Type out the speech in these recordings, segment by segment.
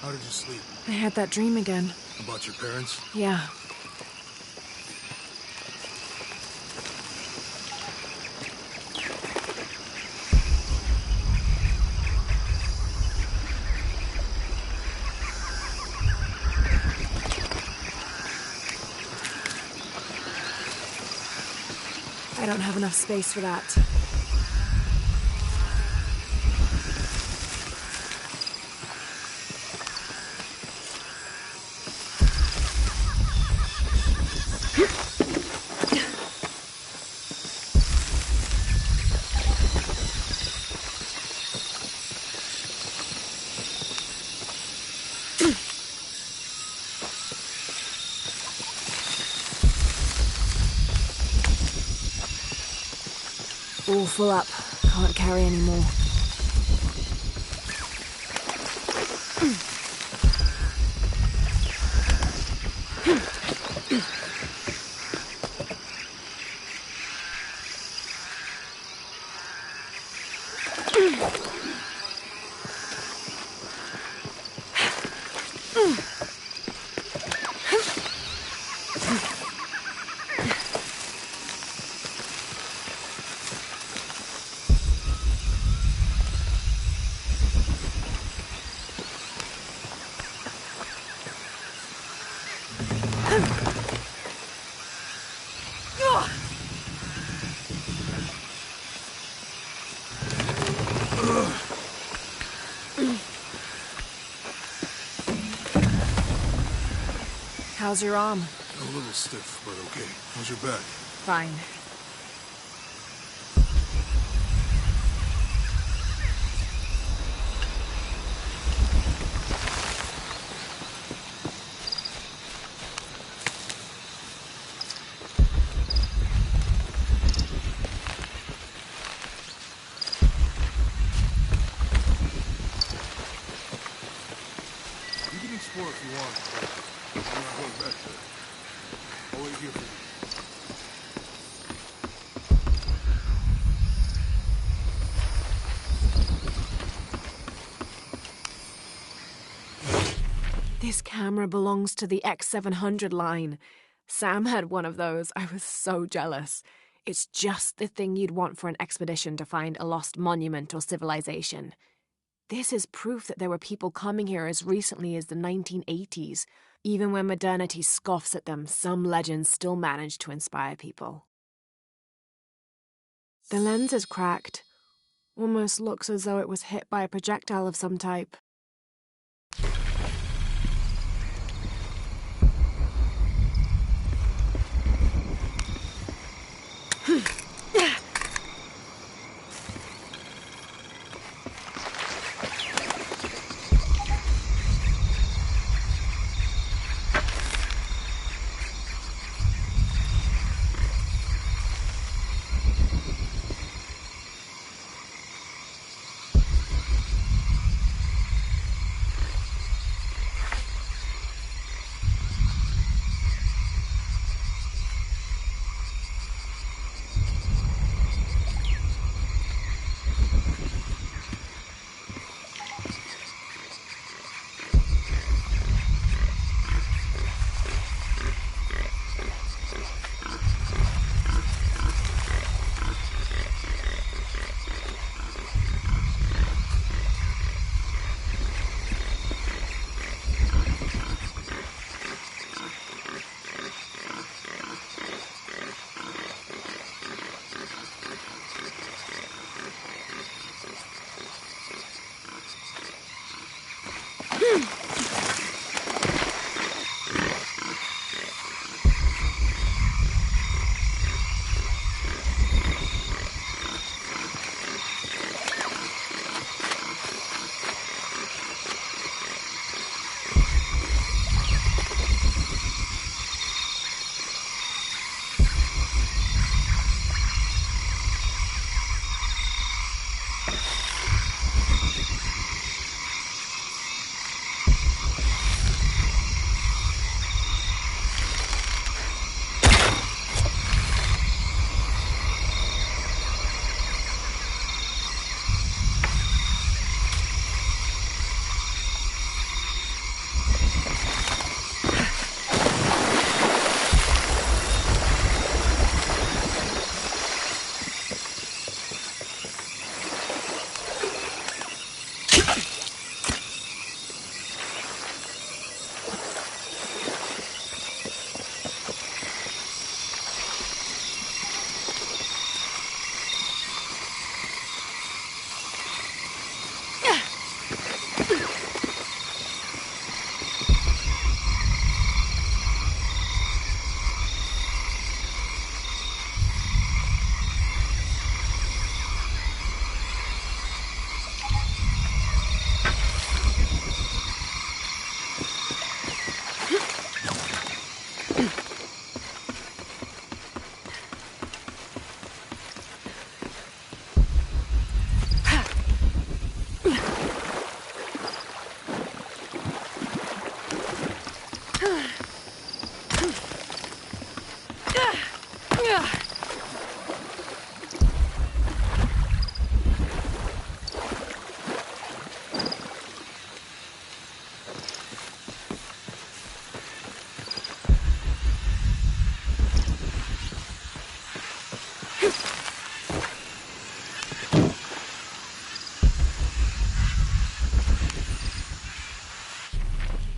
How did you sleep? I had that dream again. About your parents? Yeah. I don't have enough space for that. All full up. Can't carry any more. How's your arm? A little stiff, but okay. How's your back? Fine. You can explore if you want, but I'm not going back there. I'll wait here for you. This camera belongs to the X700 line. Sam had one of those. I was so jealous. It's just the thing you'd want for an expedition to find a lost monument or civilization. This is proof that there were people coming here as recently as the 1980s. Even when modernity scoffs at them, some legends still manage to inspire people. The lens is cracked. Almost looks as though it was hit by a projectile of some type.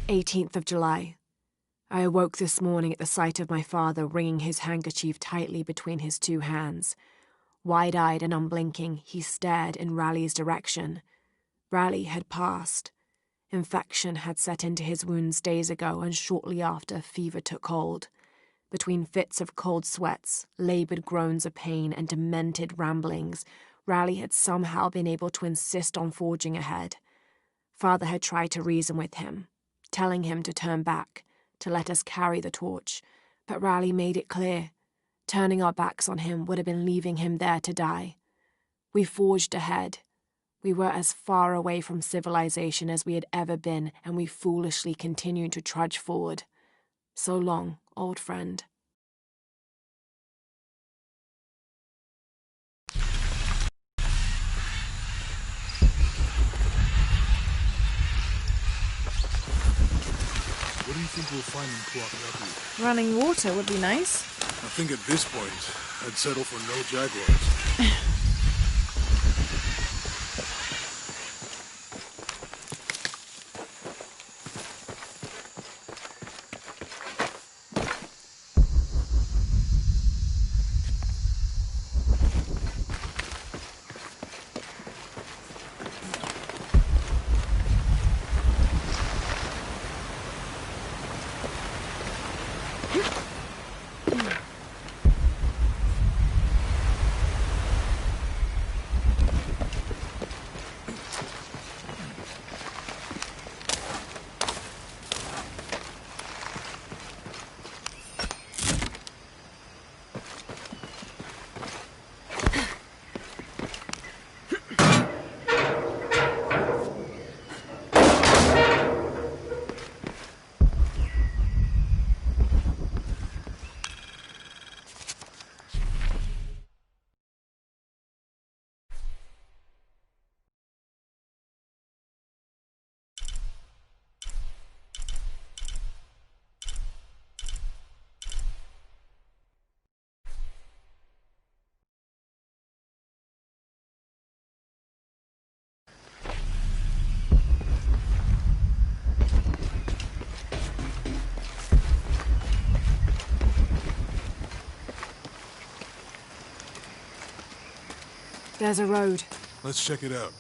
"18th of July. I awoke this morning at the sight of my father wringing his handkerchief tightly between his two hands. Wide-eyed and unblinking, he stared in Raleigh's direction. Raleigh had passed. Infection had set into his wounds days ago, and shortly after, fever took hold. Between fits of cold sweats, laboured groans of pain, and demented ramblings, Raleigh had somehow been able to insist on forging ahead. Father had tried to reason with him, telling him to turn back, to let us carry the torch, but Raleigh made it clear. Turning our backs on him would have been leaving him there to die. We forged ahead. We were as far away from civilization as we had ever been, and we foolishly continued to trudge forward. So long, old friend. What do you think we'll find in Kuakaku? Running water would be nice. I think at this point, I'd settle for no jaguars. There's a road. Let's check it out.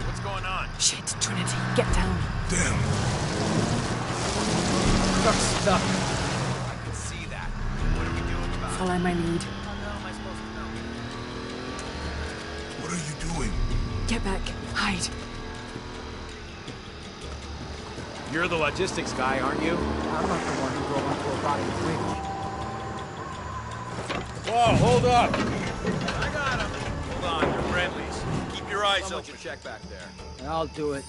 What's going on? Shit, Trinity, get down. Damn. Truck's stuck. I can see that. What are we doing about it? Follow my lead. How the hell am I supposed to know? What are you doing? Get back. Hide. You're the logistics guy, aren't you? I'm not the one who drove onto a body bridge. Whoa, hold up! I got him. Hold on, you're friendlies. Keep your eyes open. Check back there. I'll do it.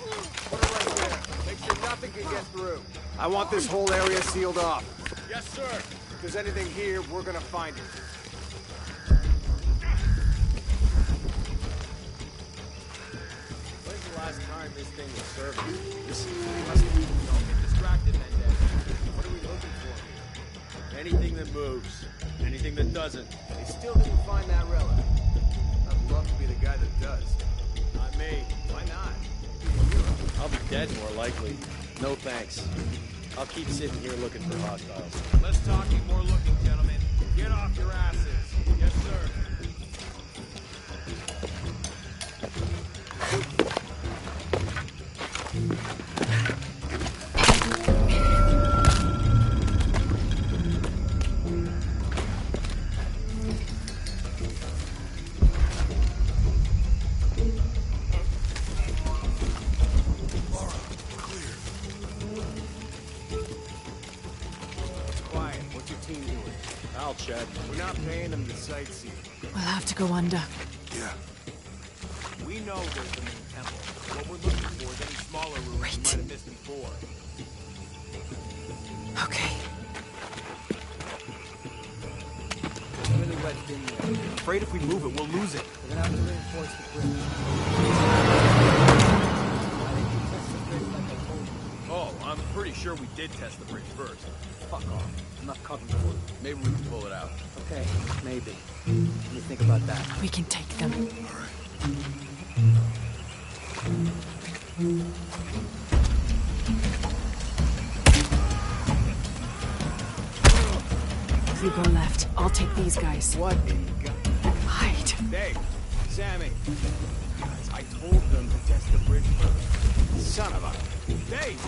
Put it right there. Make sure nothing can get through. I want this whole area sealed off. Yes, sir. If there's anything here, we're gonna find it. When's the last time this thing was serviced? This must be. Don't get distracted, Mendez. What are we looking for here? Anything that moves. Anything that doesn't. They still didn't find that relic. I'd love to be the guy that does. Not me. Why not? I'll be dead more likely. No thanks. I'll keep sitting here looking for hostiles. Less talking, more looking, gentlemen. Get off your asses. Yes, sir. I'll check. We're not paying them to sightsee. We'll have to go under. Yeah. We know there's the main temple. What we're looking for is any smaller ruins we might have missed before. Okay. Really wedged in there. I'm afraid if we move it, we'll lose it. We're gonna have to reinforce the bridge. I think we test the bridge like I told you. Oh, I'm pretty sure we did test the bridge first. Fuck off. I'm not coming for it. Maybe we can pull it out. Okay, maybe. Let me think about that. We can take them. All right. You go left. I'll take these guys. What in God? Hide. Dave, Sammy. Guys, I told them to test the bridge first. Son of a... Dave!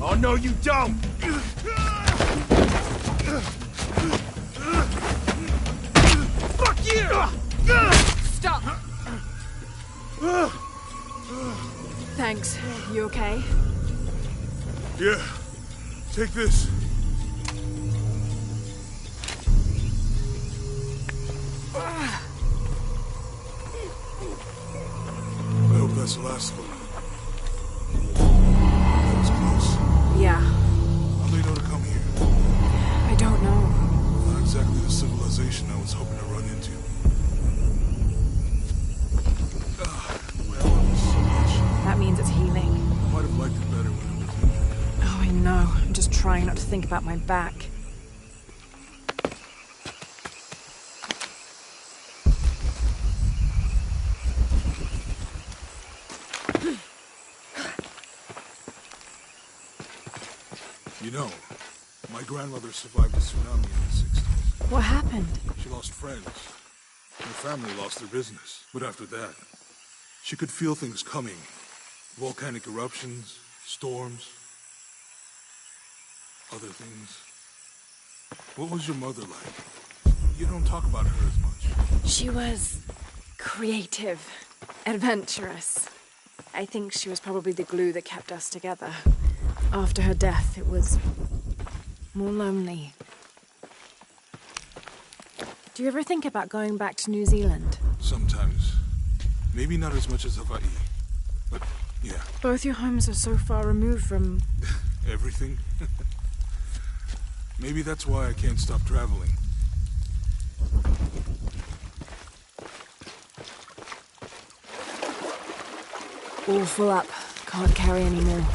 Oh, no, you don't! Fuck you! Stop! Thanks. You okay? Yeah. Take this. I hope that's the last one. That was close. Yeah. How do they know to come here? I don't know. Not exactly the civilization I was hoping to run into. Well, it was so much. That means it's healing. I might have liked it better when it was injured. Oh, I know. I'm just trying not to think about my back. You know, my grandmother survived a tsunami in the 60s. What happened? She lost friends. Her family lost their business. But after that, she could feel things coming. Volcanic eruptions, storms, other things. What was your mother like? You don't talk about her as much. She was creative, adventurous. I think she was probably the glue that kept us together. After her death, it was more lonely. Do you ever think about going back to New Zealand? Sometimes. Maybe not as much as Hawaii. But, yeah. Both your homes are so far removed from... Everything. Maybe that's why I can't stop traveling. All full up. Can't carry any more.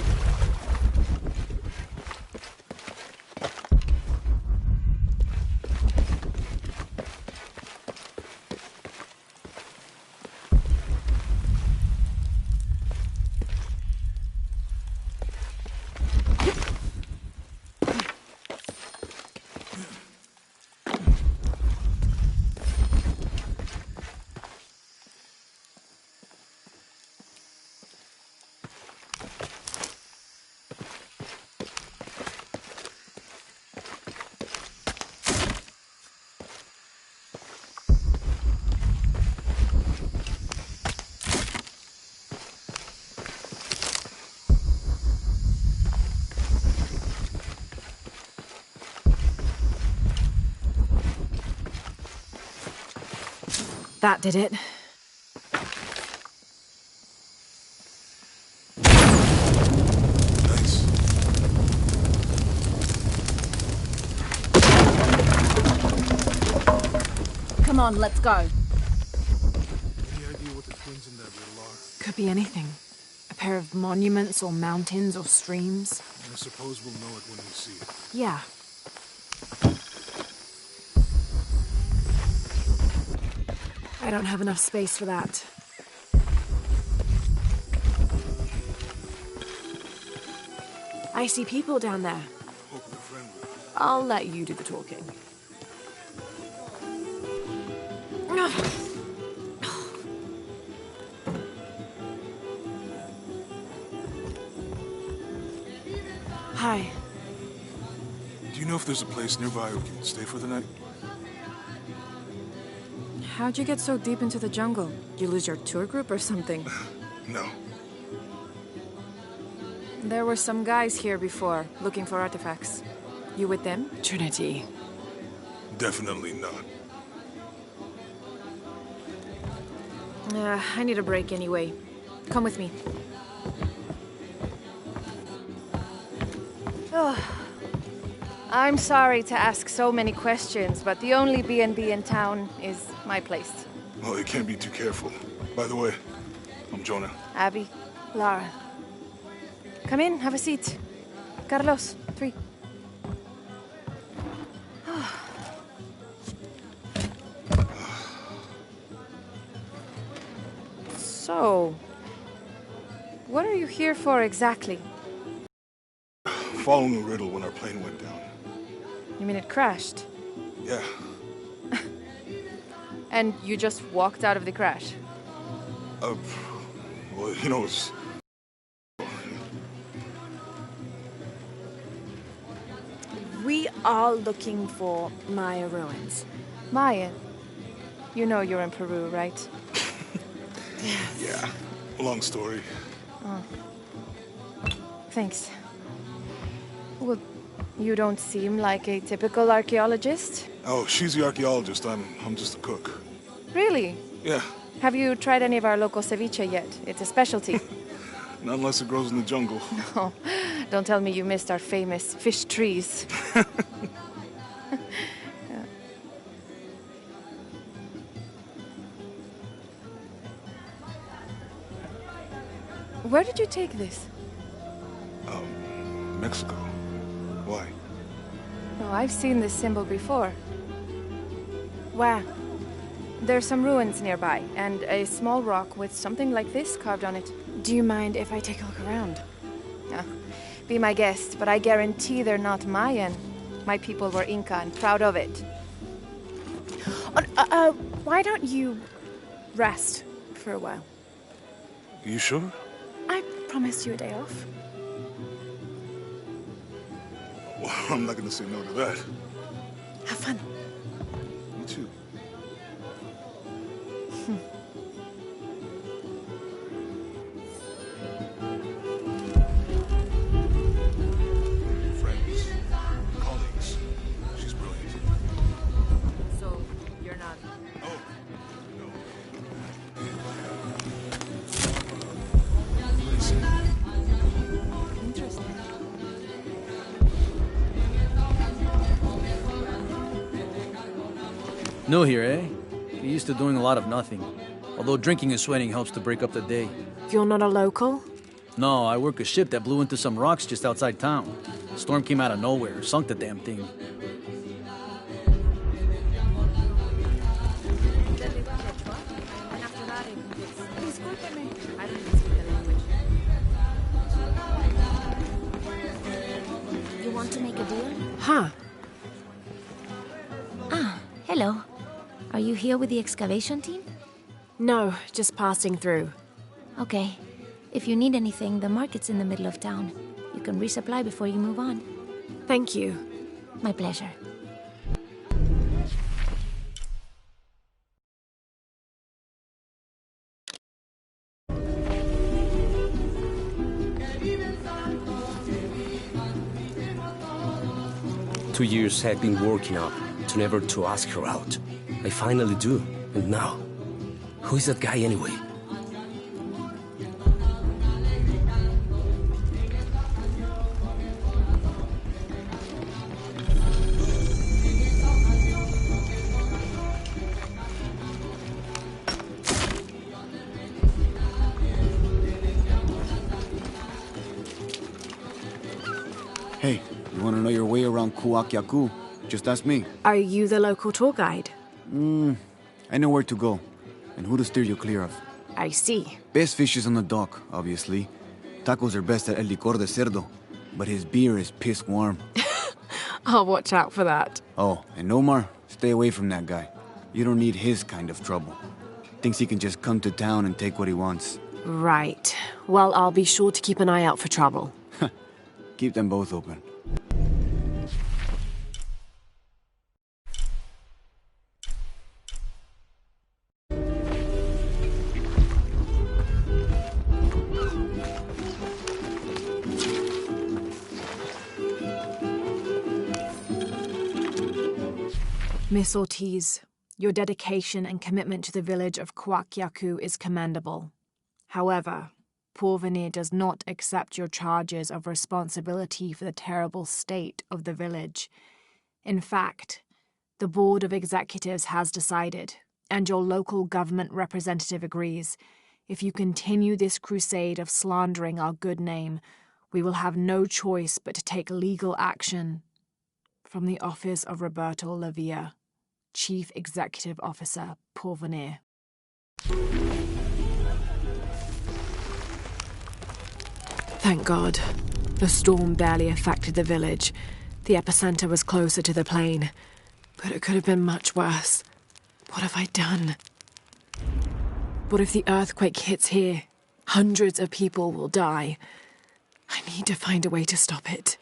That did it. Nice. Come on, let's go. Any idea what the twins in that riddle are? Could be anything. A pair of monuments or mountains or streams. I suppose we'll know it when we see it. Yeah. I don't have enough space for that. I see people down there. Hope they're friendly. I'll let you do the talking. Hi. Do you know if there's a place nearby we can stay for the night? How'd you get so deep into the jungle? You lose your tour group or something? No. There were some guys here before, looking for artifacts. You with them? Trinity. Definitely not. I need a break anyway. Come with me. Oh. I'm sorry to ask so many questions, but the only B&B in town is my place. Well, you can't be too careful. By the way, I'm Jonah. Abby, Lara. Come in, have a seat. Carlos, 3. So, what are you here for exactly? Following a riddle when our plane went down. You mean it crashed? Yeah. And you just walked out of the crash? Well, you know, it's... We are looking for Maya ruins. Mayan. You know you're in Peru, right? Yeah. Long story. Thanks. Well, you don't seem like a typical archaeologist. Oh, she's the archaeologist. I'm just a cook. Really? Yeah. Have you tried any of our local ceviche yet? It's a specialty. Not unless it grows in the jungle. Oh, don't tell me you missed our famous fish trees. Where did you take this? Mexico. Why? Oh, I've seen this symbol before. Where? There's some ruins nearby, and a small rock with something like this carved on it. Do you mind if I take a look around? Be my guest, but I guarantee they're not Mayan. My people were Inca and proud of it. Why don't you rest for a while? You sure? I promised you a day off. Well, I'm not gonna say no to that. Have fun. You too. Friends. Colleagues. She's brilliant. So, you're not... Oh, no. Listen. Interesting. New here, eh? You're used to doing a lot of nothing. Although drinking and sweating helps to break up the day. You're not a local? No, I work a ship that blew into some rocks just outside town. Storm came out of nowhere, sunk the damn thing. You want to make a deal? Huh. Hello. Are you here with the excavation team? No, just passing through. Okay. If you need anything, the market's in the middle of town. You can resupply before you move on. Thank you. My pleasure. Two years I've been working up to never to ask her out. I finally do, and now Who's that guy anyway? Hey, you want to know your way around Kuakyaku? Just ask me. Are you the local tour guide? I know where to go, and who to steer you clear of. I see. Best fish is on the dock, obviously. Tacos are best at El Licor de Cerdo, but his beer is piss warm. I'll watch out for that. Oh, and Omar, stay away from that guy. You don't need his kind of trouble. Thinks he can just come to town and take what he wants. Right. Well, I'll be sure to keep an eye out for trouble. Keep them both open. Miss Ortiz, your dedication and commitment to the village of Kuakyaku is commendable. However, Porvenir does not accept your charges of responsibility for the terrible state of the village. In fact, the Board of Executives has decided, and your local government representative agrees, if you continue this crusade of slandering our good name, we will have no choice but to take legal action. From the office of Roberto Lavia, Chief Executive Officer, Porvenir. Thank God. The storm barely affected the village. The epicenter was closer to the plain. But it could have been much worse. What have I done? What if the earthquake hits here? Hundreds of people will die. I need to find a way to stop it.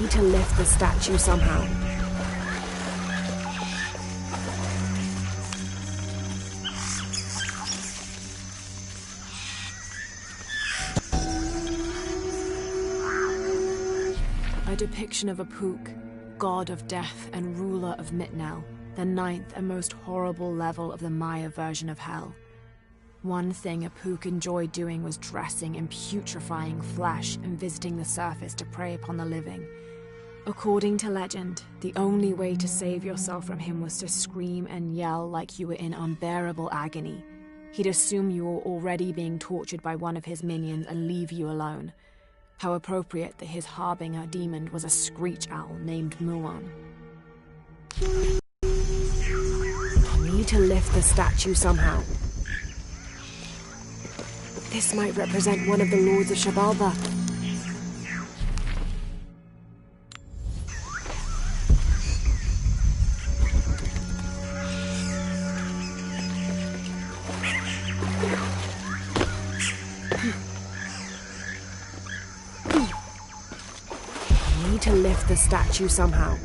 To lift the statue somehow. A depiction of a Pook, god of death and ruler of Mitnell, the ninth and most horrible level of the Maya version of hell. One thing a Pook enjoyed doing was dressing in putrefying flesh and visiting the surface to prey upon the living. According to legend, the only way to save yourself from him was to scream and yell like you were in unbearable agony. He'd assume you were already being tortured by one of his minions and leave you alone. How appropriate that his harbinger demon was a screech owl named Muon. I need to lift the statue somehow. This might represent one of the lords of Shabalba. Need to lift the statue somehow.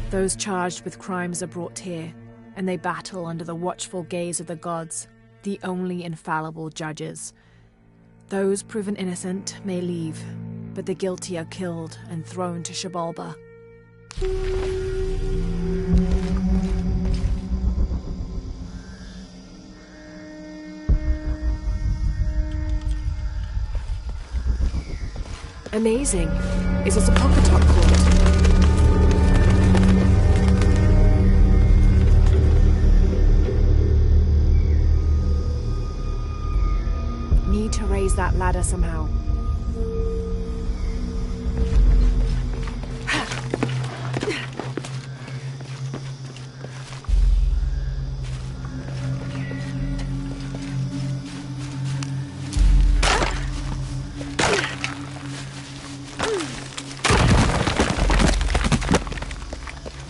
Those charged with crimes are brought here, and they battle under the watchful gaze of the gods, the only infallible judges. Those proven innocent may leave, but the guilty are killed and thrown to Shabalba. Amazing. Is this a Pocketot court? Need to raise that ladder somehow.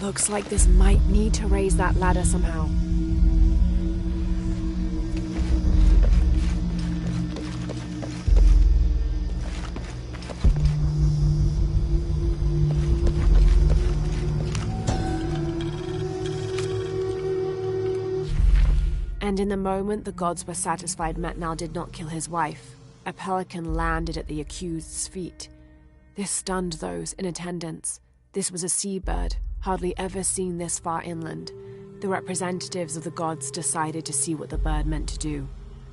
Looks like this might need to raise that ladder somehow. And in the moment the gods were satisfied Metnal did not kill his wife, a pelican landed at the accused's feet. This stunned those in attendance. This was a seabird, hardly ever seen this far inland. The representatives of the gods decided to see what the bird meant to do.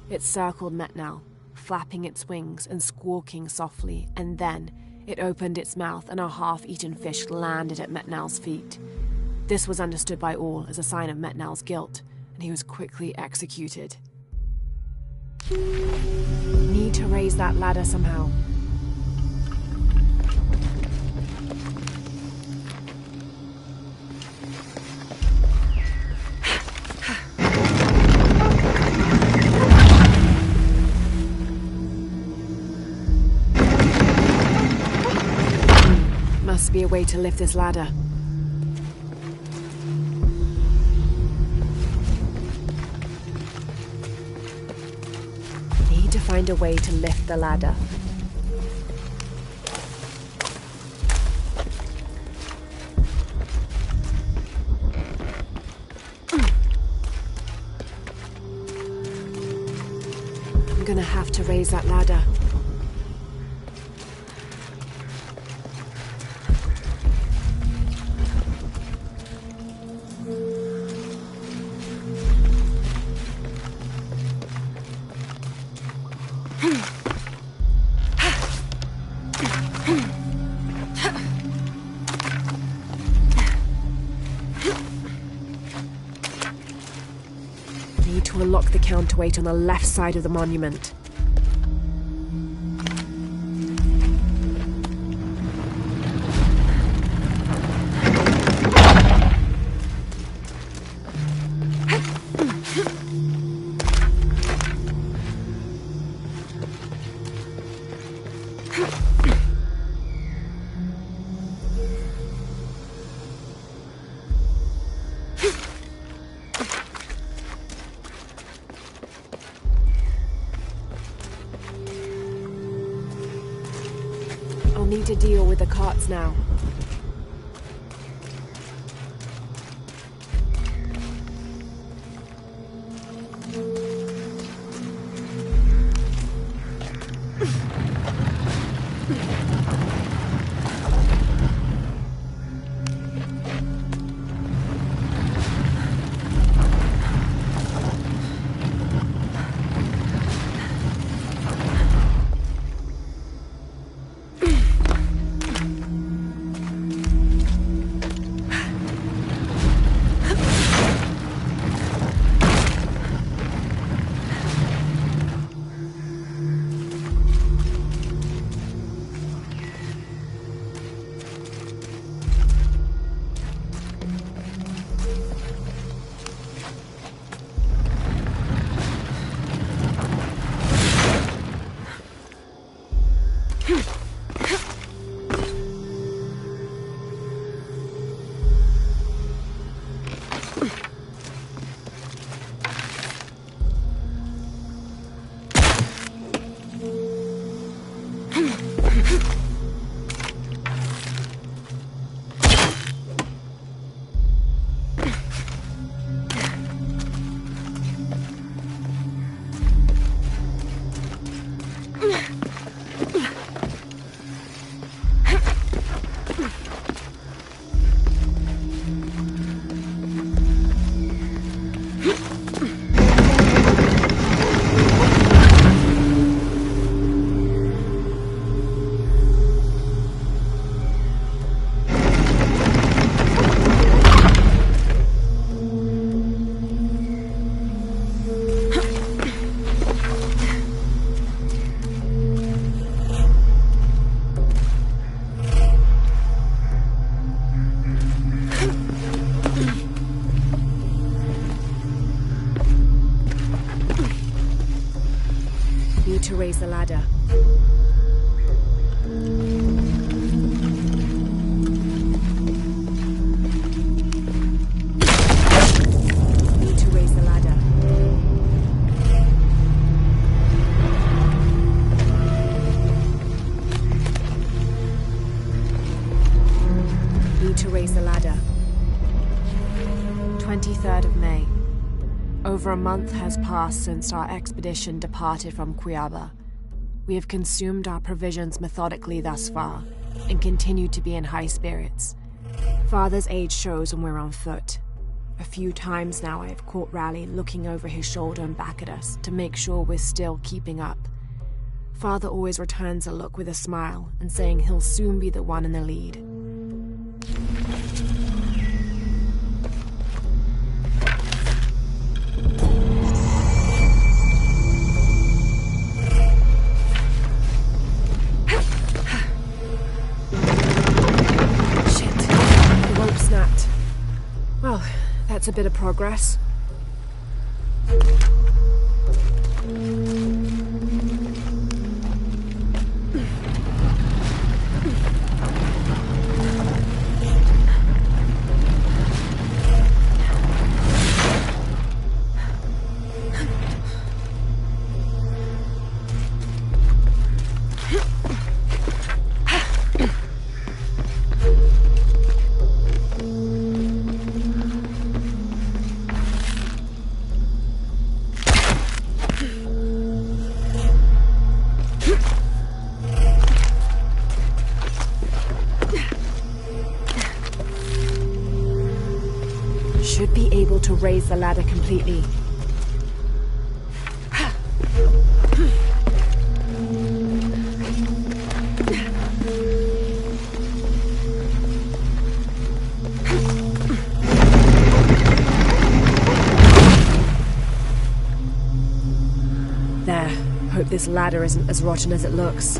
It circled Metnal, flapping its wings and squawking softly, and then it opened its mouth and a half-eaten fish landed at Metnal's feet. This was understood by all as a sign of Metnal's guilt, and he was quickly executed. Need to raise that ladder somehow. Must be a way to lift this ladder. Need to find a way to lift the ladder. to raise that ladder. Need to unlock the counterweight on the left side of the monument. I'll need to deal with the carts now. To raise the ladder. Need to raise the ladder. Need to raise the ladder. 23rd of May. Over a month has passed since our expedition departed from Cuiaba. We have consumed our provisions methodically thus far, and continue to be in high spirits. Father's age shows when we're on foot. A few times now I have caught Raleigh looking over his shoulder and back at us to make sure we're still keeping up. Father always returns a look with a smile and saying he'll soon be the one in the lead. Well, that's a bit of progress. should be able to raise the ladder completely. There. Hope this ladder isn't as rotten as it looks.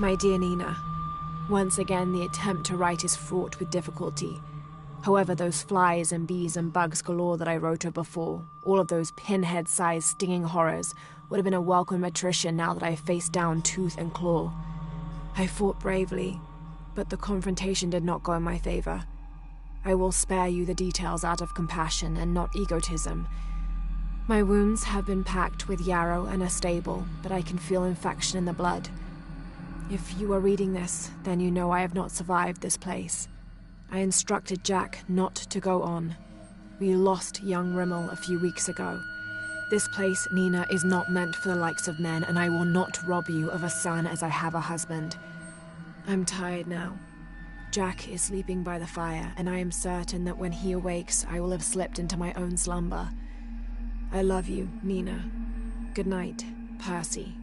My dear Nina, once again the attempt to write is fraught with difficulty. However, those flies and bees and bugs galore that I wrote of before, all of those pinhead-sized stinging horrors, would have been a welcome attrition now that I faced down tooth and claw. I fought bravely, but the confrontation did not go in my favor. I will spare you the details out of compassion and not egotism. My wounds have been packed with yarrow and are stable, but I can feel infection in the blood. If you are reading this, then you know I have not survived this place. I instructed Jack not to go on. We lost young Rimmel a few weeks ago. This place, Nina, is not meant for the likes of men, and I will not rob you of a son as I have a husband. I'm tired now. Jack is sleeping by the fire, and I am certain that when he awakes, I will have slipped into my own slumber. I love you, Nina. Good night, Percy.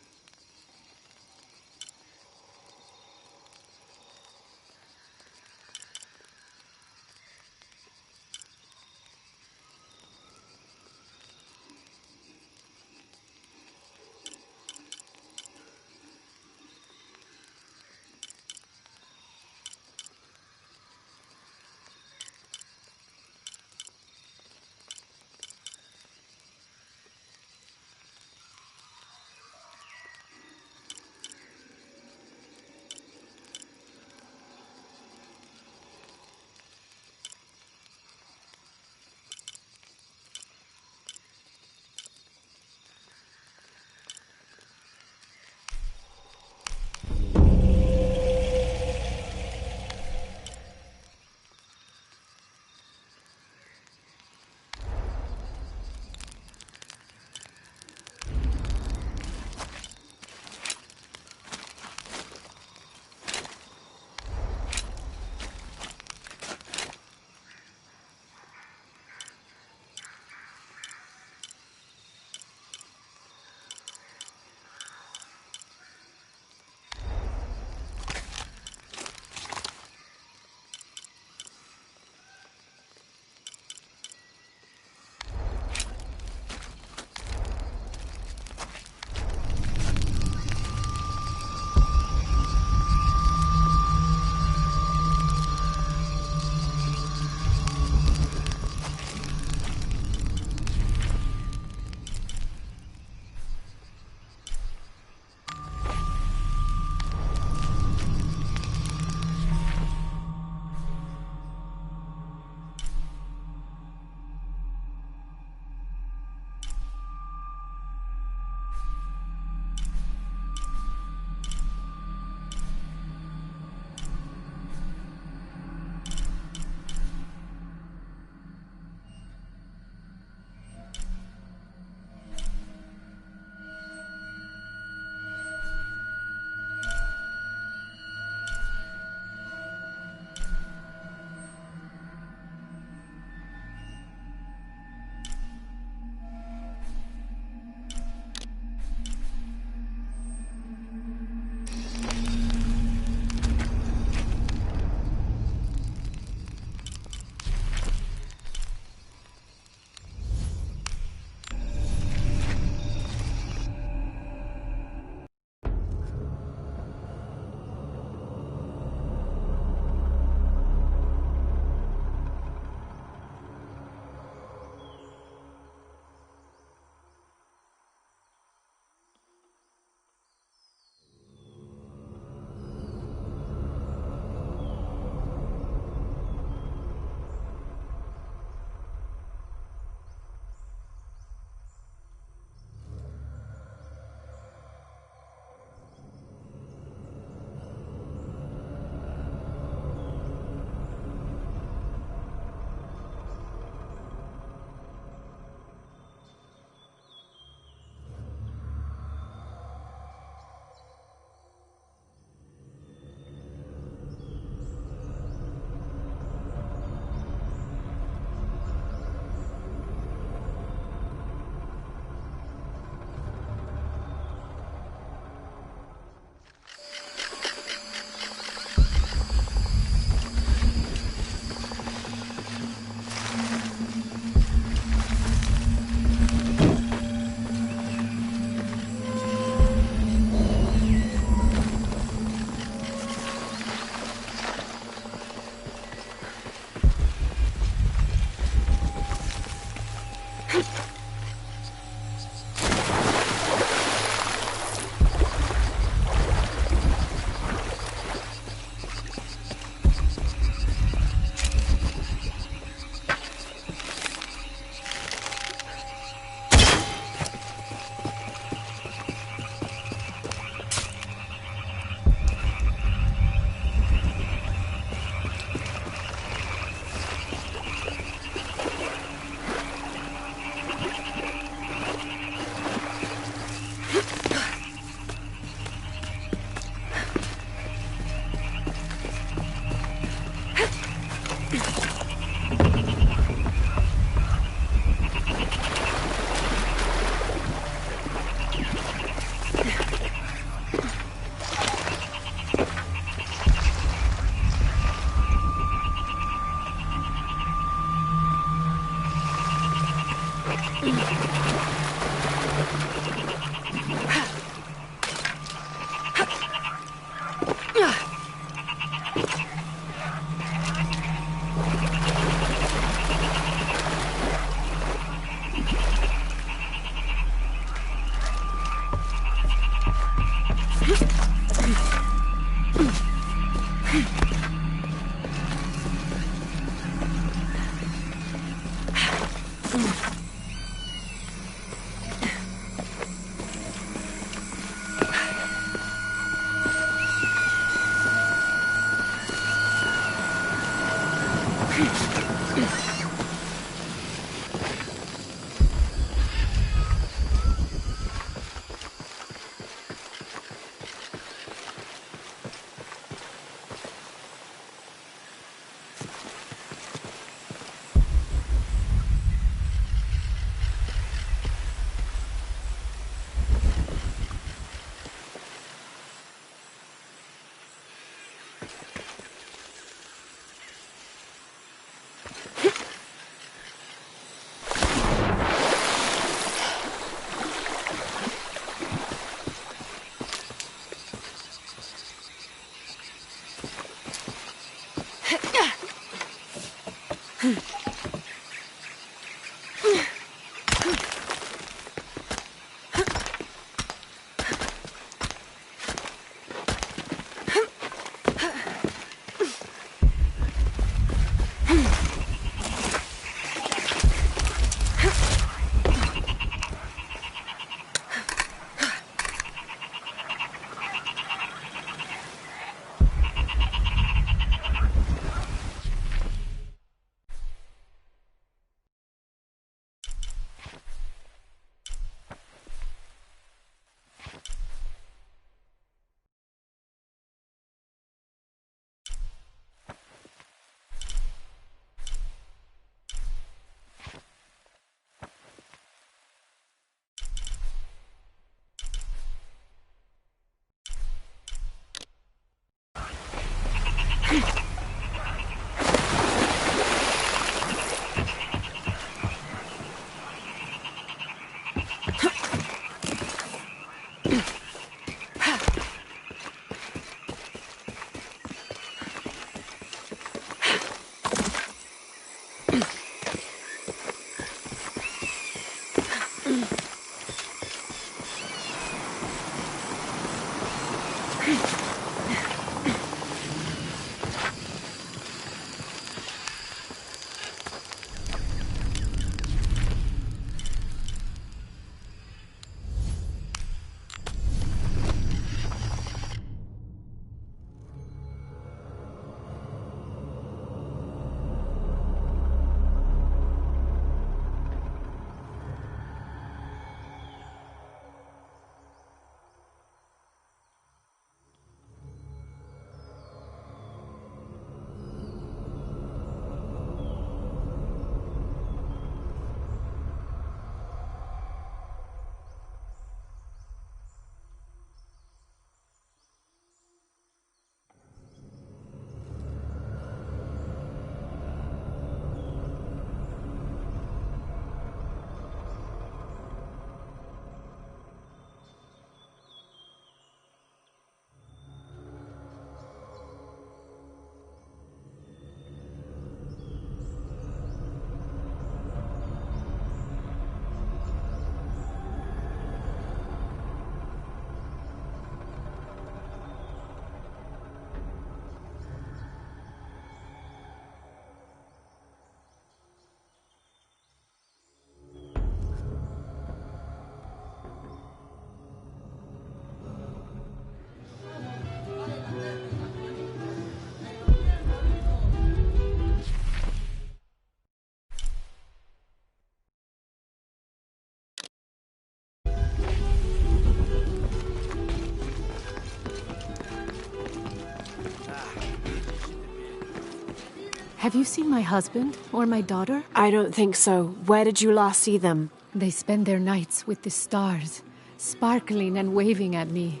Have you seen my husband or my daughter? I don't think so. Where did you last see them? They spend their nights with the stars, sparkling and waving at me.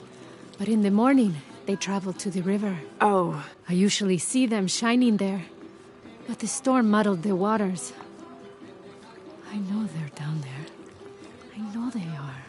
But in the morning, they travel to the river. Oh. I usually see them shining there. But the storm muddled the waters. I know they're down there. I know they are.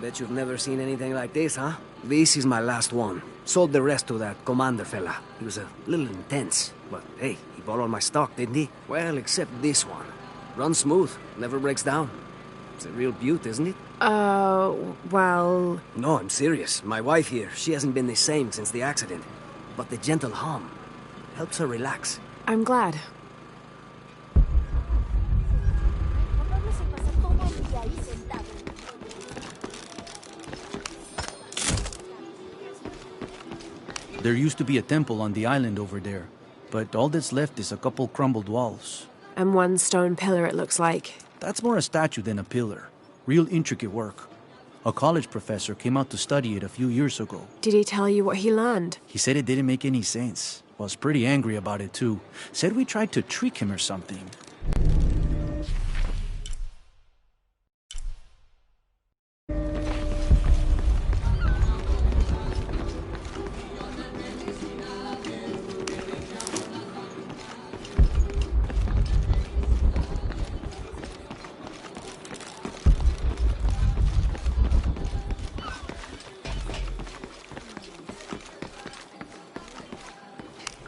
Bet you've never seen anything like this, huh? This is my last one. Sold the rest to that commander fella. He was a little intense, but hey, he bought all my stock, didn't he? Well, except this one. Runs smooth, never breaks down. It's a real beaut, isn't it? Well... No, I'm serious. My wife here, she hasn't been the same since the accident. But the gentle hum helps her relax. I'm glad. There used to be a temple on the island over there, but all that's left is a couple crumbled walls. And one stone pillar, it looks like. That's more a statue than a pillar. Real intricate work. A college professor came out to study it a few years ago. Did he tell you what he learned? He said it didn't make any sense. Was pretty angry about it too. Said we tried to trick him or something.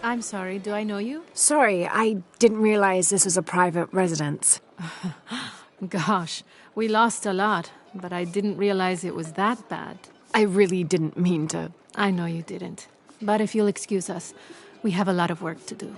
I'm sorry, do I know you? Sorry, I didn't realize this was a private residence. Gosh, we lost a lot, but I didn't realize it was that bad. I really didn't mean to. I know you didn't. But if you'll excuse us, we have a lot of work to do.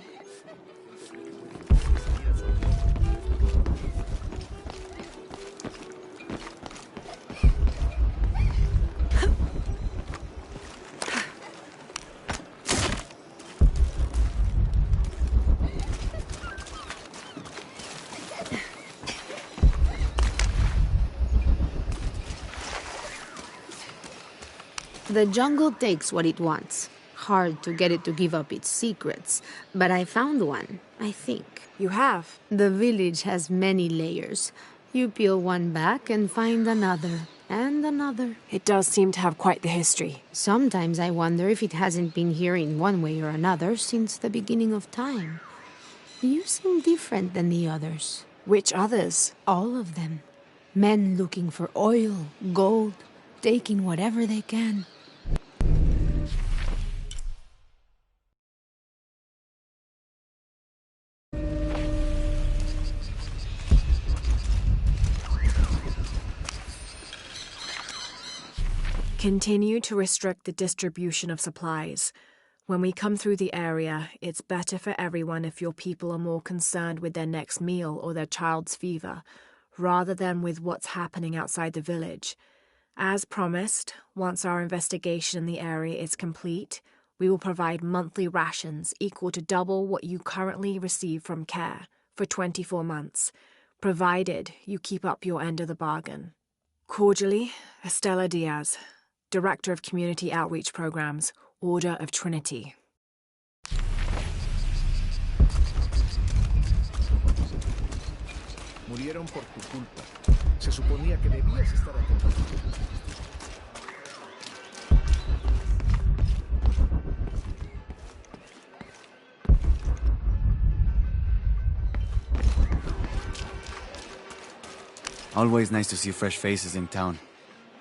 The jungle takes what it wants. Hard to get it to give up its secrets. But I found one, I think. You have? The village has many layers. You peel one back and find another, and another. It does seem to have quite the history. Sometimes I wonder if it hasn't been here in one way or another since the beginning of time. You seem different than the others. Which others? All of them. Men looking for oil, gold, taking whatever they can. Continue to restrict the distribution of supplies. When we come through the area, it's better for everyone if your people are more concerned with their next meal or their child's fever, rather than with what's happening outside the village. As promised, once our investigation in the area is complete, we will provide monthly rations equal to double what you currently receive from CARE for 24 months, provided you keep up your end of the bargain. Cordially, Estela Diaz, Director of Community Outreach Programs, Order of Trinity. Murieron por tu culpa. Se suponía que debías estar atento. Always nice to see fresh faces in town.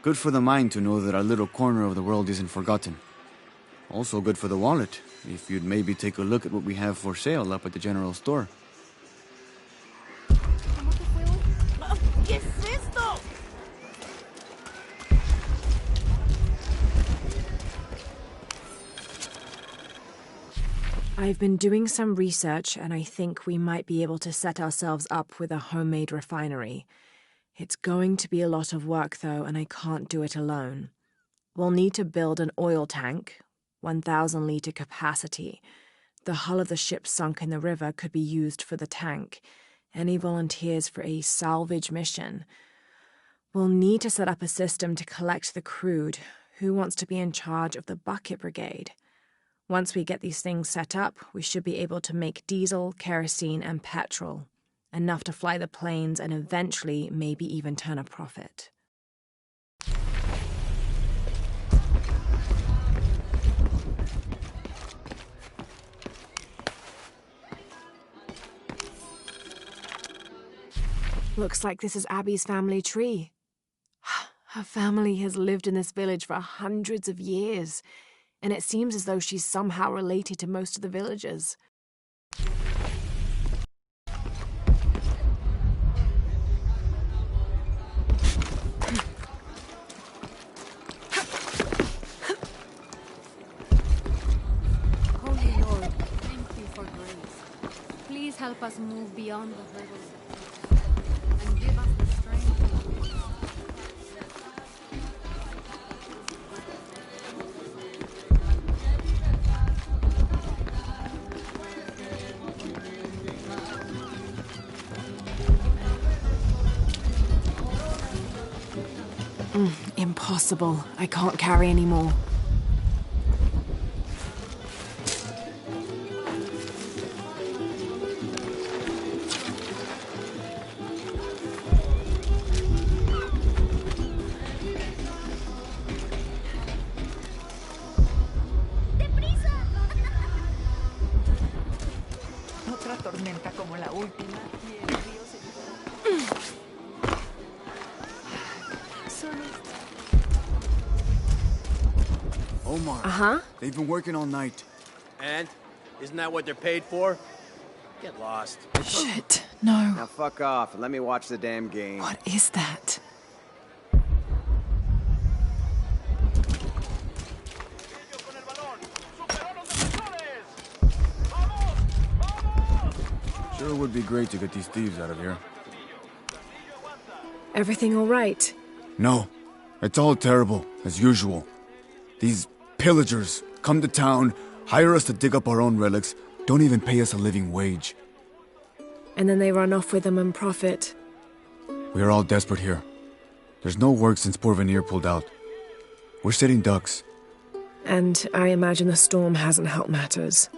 Good for the mind to know that our little corner of the world isn't forgotten. Also good for the wallet, if you'd maybe take a look at what we have for sale up at the general store. ¿Qué es esto? I've been doing some research, and I think we might be able to set ourselves up with a homemade refinery. It's going to be a lot of work, though, and I can't do it alone. We'll need to build an oil tank, 1,000-litre capacity. The hull of the ship sunk in the river could be used for the tank. Any volunteers for a salvage mission? We'll need to set up a system to collect the crude. Who wants to be in charge of the bucket brigade? Once we get these things set up, we should be able to make diesel, kerosene, and petrol. Enough to fly the planes and eventually maybe even turn a profit. Looks like this is Abby's family tree. Her family has lived in this village for hundreds of years. and it seems as though she's somehow related to most of the villagers. Holy Lord, thank you for grace. Please help us move beyond the hurdles and give us the strength. Impossible. I can't carry any more. Otra tormenta como la última y el río se... Omar. Uh-huh. They've been working all night. And? Isn't that what they're paid for? Get lost. Shit. No. Now fuck off and let me watch the damn game. What is that? Sure would be great to get these thieves out of here. Everything all right? No. It's all terrible, as usual. These pillagers come to town, hire us to dig up our own relics, don't even pay us a living wage. And then they run off with them and profit. We are all desperate here. There's no work since Porvenir pulled out. We're sitting ducks. And I imagine the storm hasn't helped matters.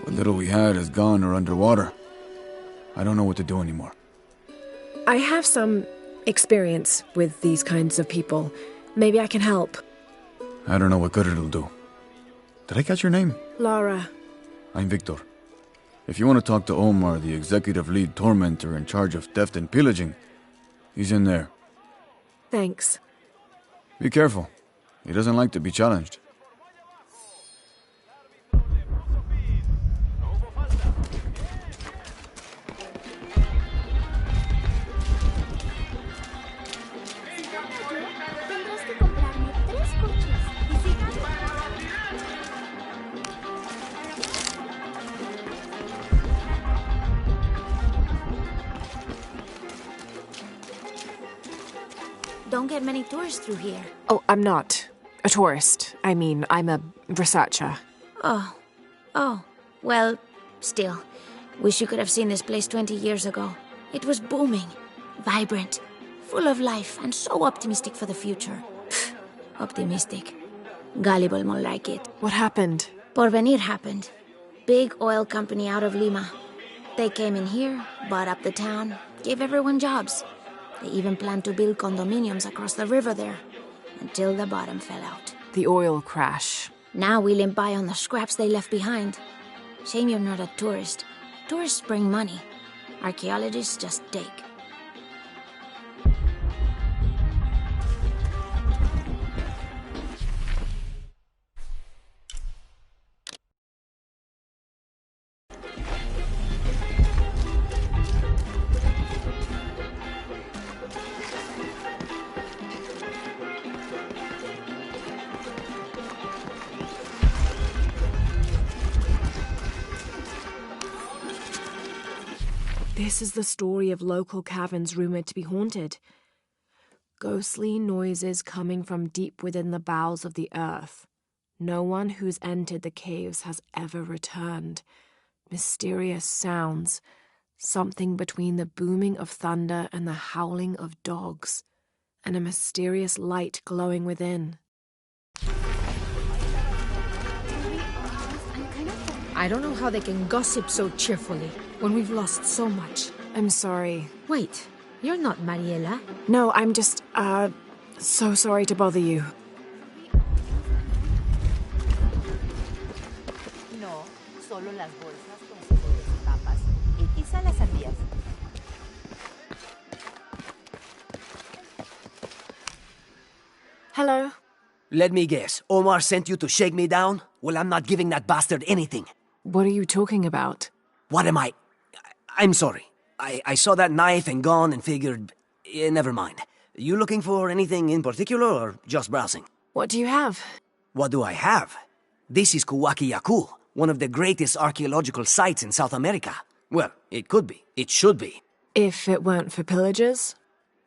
What little we had is gone or underwater. I don't know what to do anymore. I have some experience with these kinds of people. Maybe I can help. I don't know what good it'll do. Did I catch your name? Lara. I'm Victor. If you want to talk to Omar, the executive lead tormentor in charge of theft and pillaging, he's in there. Thanks. Be careful. He doesn't like to be challenged. Tendrás que comprarme 3 coches. Y si don't get many tourists through here. Oh, I'm not a tourist. I mean, I'm a researcher. Oh. Well, still. Wish you could have seen this place 20 years ago. It was booming, vibrant, full of life, and so optimistic for the future. Optimistic. Gullible more like it. What happened? Porvenir happened. Big oil company out of Lima. They came in here, bought up the town, gave everyone jobs. They even planned to build condominiums across the river there, until the bottom fell out. The oil crash. Now we limp by on the scraps they left behind. Shame you're not a tourist. Tourists bring money. Archaeologists just take. This is the story of local caverns rumored to be haunted. Ghostly noises coming from deep within the bowels of the earth. No one who's entered the caves has ever returned. Mysterious sounds. Something between the booming of thunder and the howling of dogs. And a mysterious light glowing within. I don't know how they can gossip so cheerfully when we've lost so much. I'm sorry. Wait, you're not Mariela? No, I'm just, so sorry to bother you. No, solo las bolsas con cebollas y papas. Y quizá las sandías. Hello. Let me guess. Omar sent you to shake me down? Well, I'm not giving that bastard anything. What are you talking about? What am I? I'm sorry. I saw that knife and gun and figured... never mind. You looking for anything in particular or just browsing? What do you have? What do I have? This is Kuwaki Yaku, one of the greatest archaeological sites in South America. Well, it could be. It should be. If it weren't for pillagers?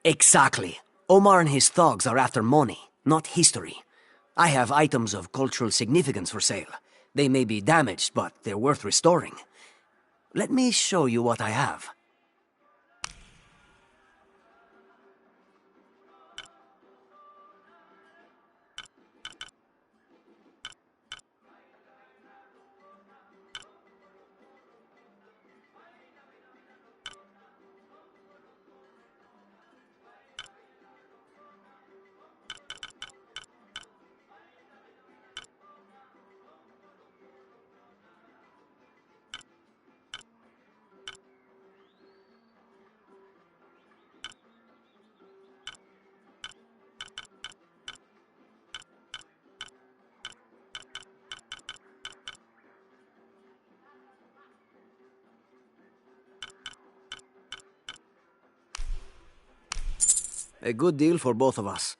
Exactly. Omar and his thugs are after money, not history. I have items of cultural significance for sale. They may be damaged, but they're worth restoring. Let me show you what I have. A good deal for both of us.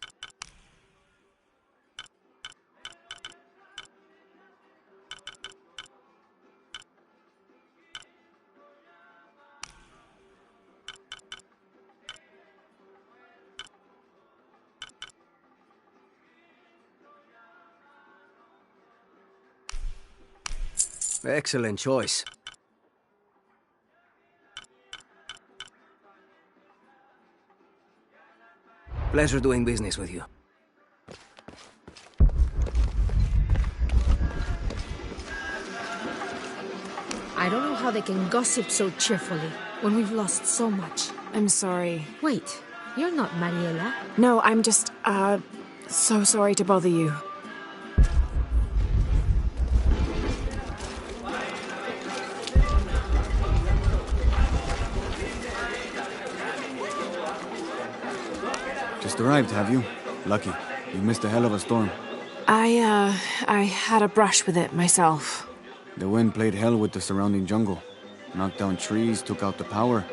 Excellent choice. Pleasure doing business with you. I don't know how they can gossip so cheerfully when we've lost so much. I'm sorry. Wait, you're not Mariela. No, I'm just, so sorry to bother you. Just arrived, have you? Lucky. You missed a hell of a storm. I had a brush with it myself. The wind played hell with the surrounding jungle. Knocked down trees, took out the power.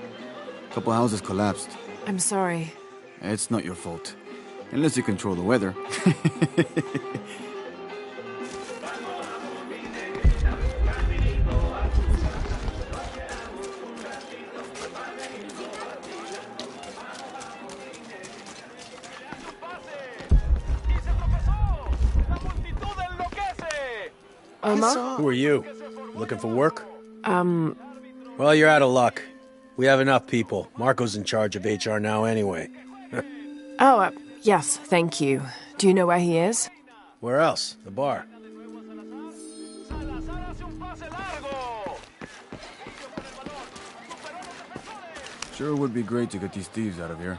A couple houses collapsed. I'm sorry. It's not your fault. Unless you control the weather. Omar? Who are you? Looking for work? Well, you're out of luck. We have enough people. Marco's in charge of HR now anyway. Oh, yes, thank you. Do you know where he is? Where else? The bar. Sure would be great to get these thieves out of here.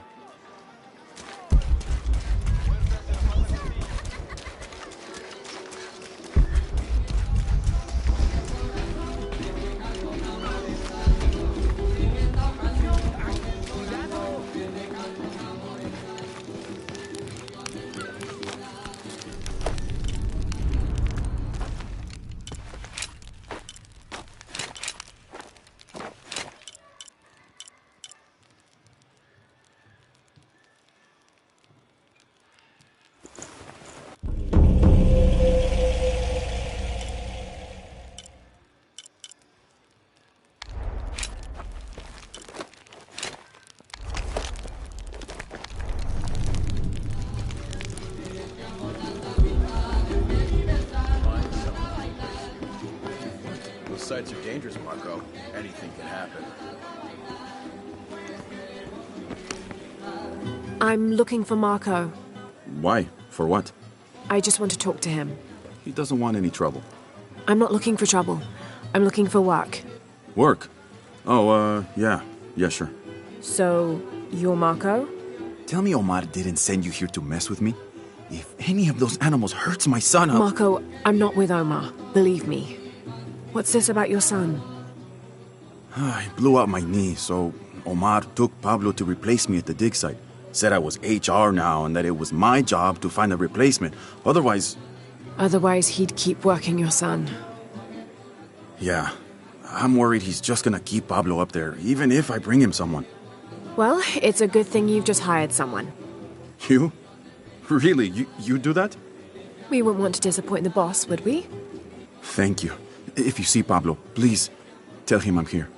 Sites are dangerous, Marco. Anything can happen. I'm looking for Marco. Why? For what? I just want to talk to him. He doesn't want any trouble. I'm not looking for trouble. I'm looking for work. Work? Oh, yeah. Yeah, sure. So, you're Marco? Tell me Omar didn't send you here to mess with me? If any of those animals hurts my son, I'll... Marco, I'm not with Omar. Believe me. What's this about your son? I blew out my knee, so Omar took Pablo to replace me at the dig site. Said I was HR now and that it was my job to find a replacement. Otherwise... Otherwise, he'd keep working your son. Yeah. I'm worried he's just gonna keep Pablo up there, even if I bring him someone. Well, it's a good thing you've just hired someone. You? Really? You do that? We wouldn't want to disappoint the boss, would we? Thank you. If you see Pablo, please tell him I'm here.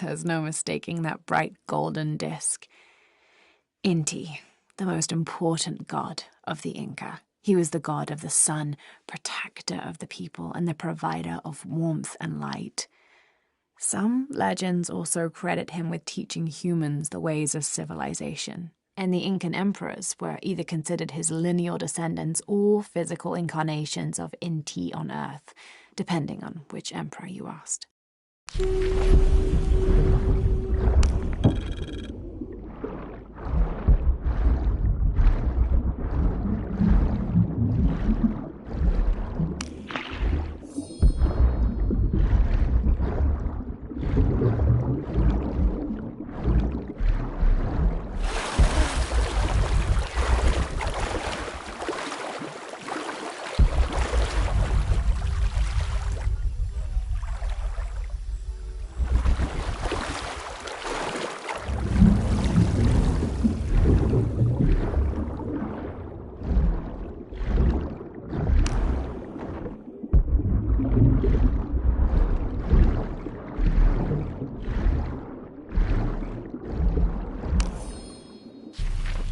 There's no mistaking that bright golden disc. Inti, the most important god of the Inca. He was the god of the sun, protector of the people, and the provider of warmth and light. Some legends also credit him with teaching humans the ways of civilization, and the Incan emperors were either considered his lineal descendants or physical incarnations of Inti on Earth, depending on which emperor you asked.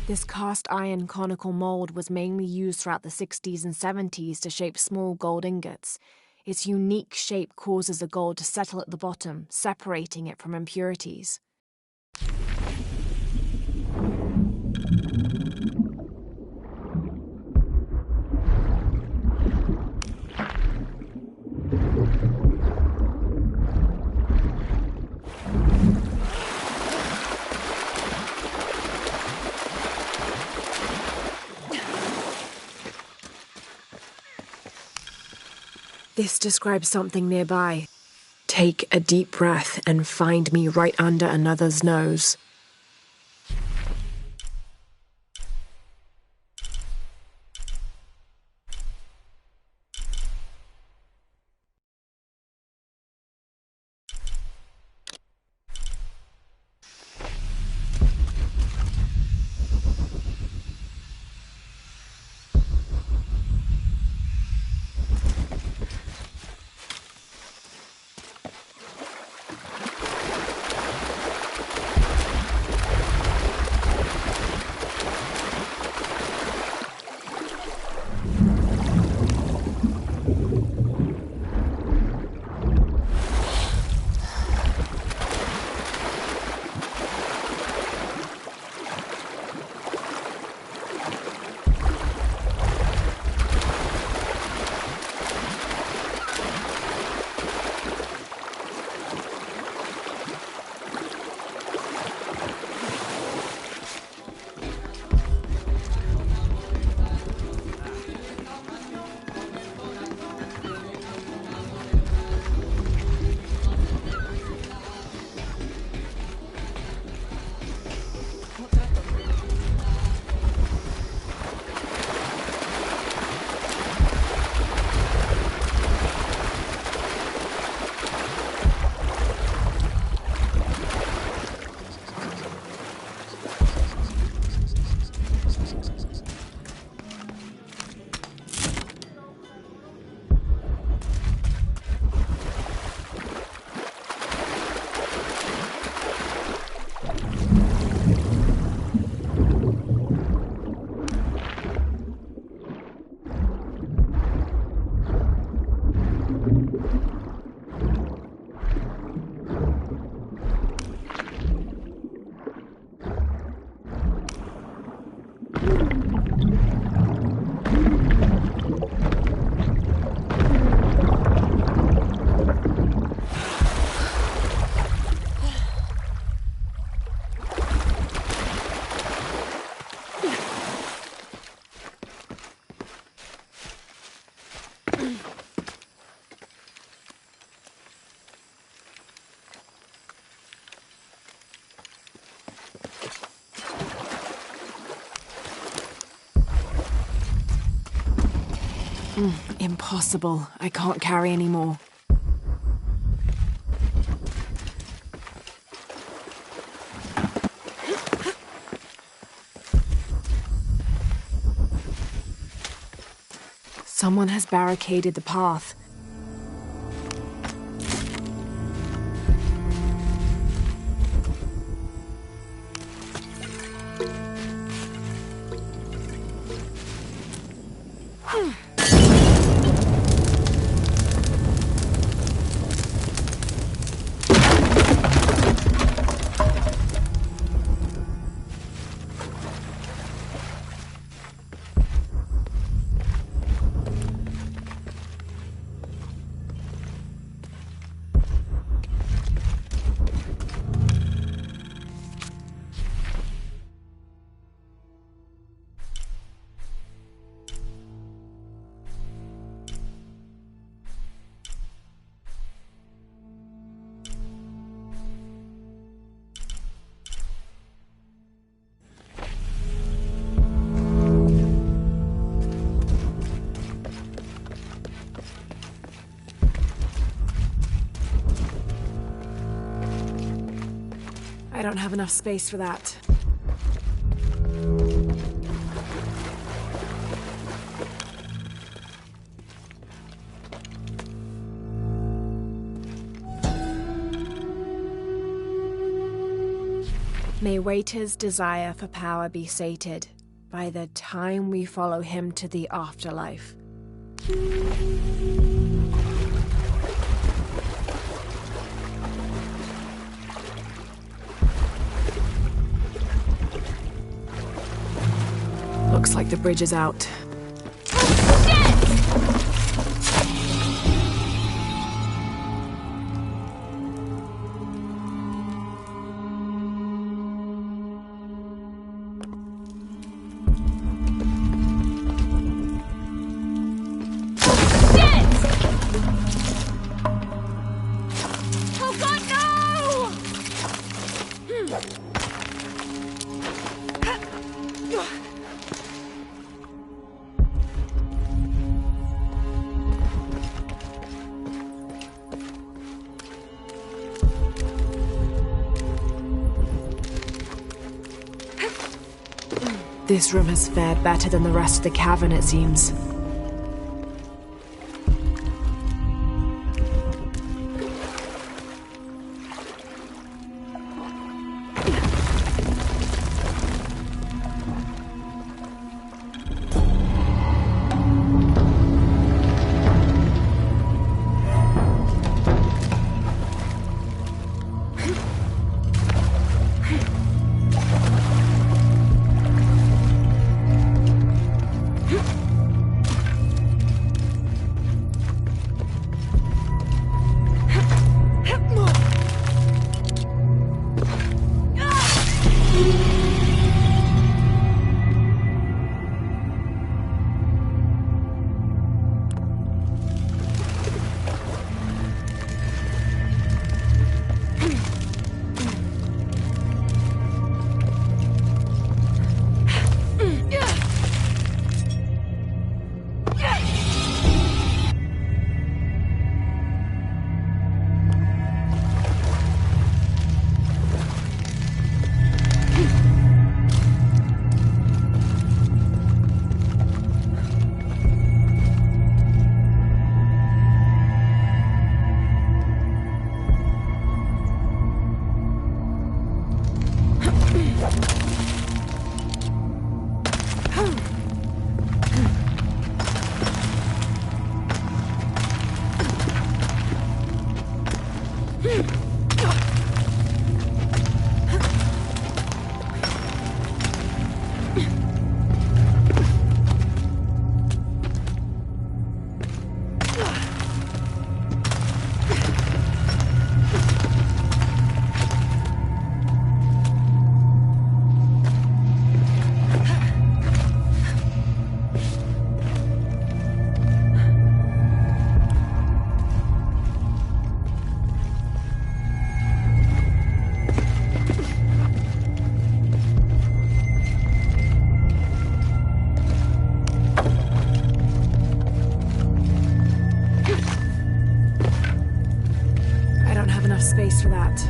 This cast iron conical mold was mainly used throughout the 60s and 70s to shape small gold ingots. Its unique shape causes the gold to settle at the bottom, separating it from impurities. This describes something nearby. Take a deep breath and find me right under another's nose. Impossible. I can't carry any more. Someone has barricaded the path. I don't have enough space for that. May Waiter's desire for power be sated by the time we follow him to the afterlife. Looks like the bridge is out. This room has fared better than the rest of the cavern, it seems. Space for that.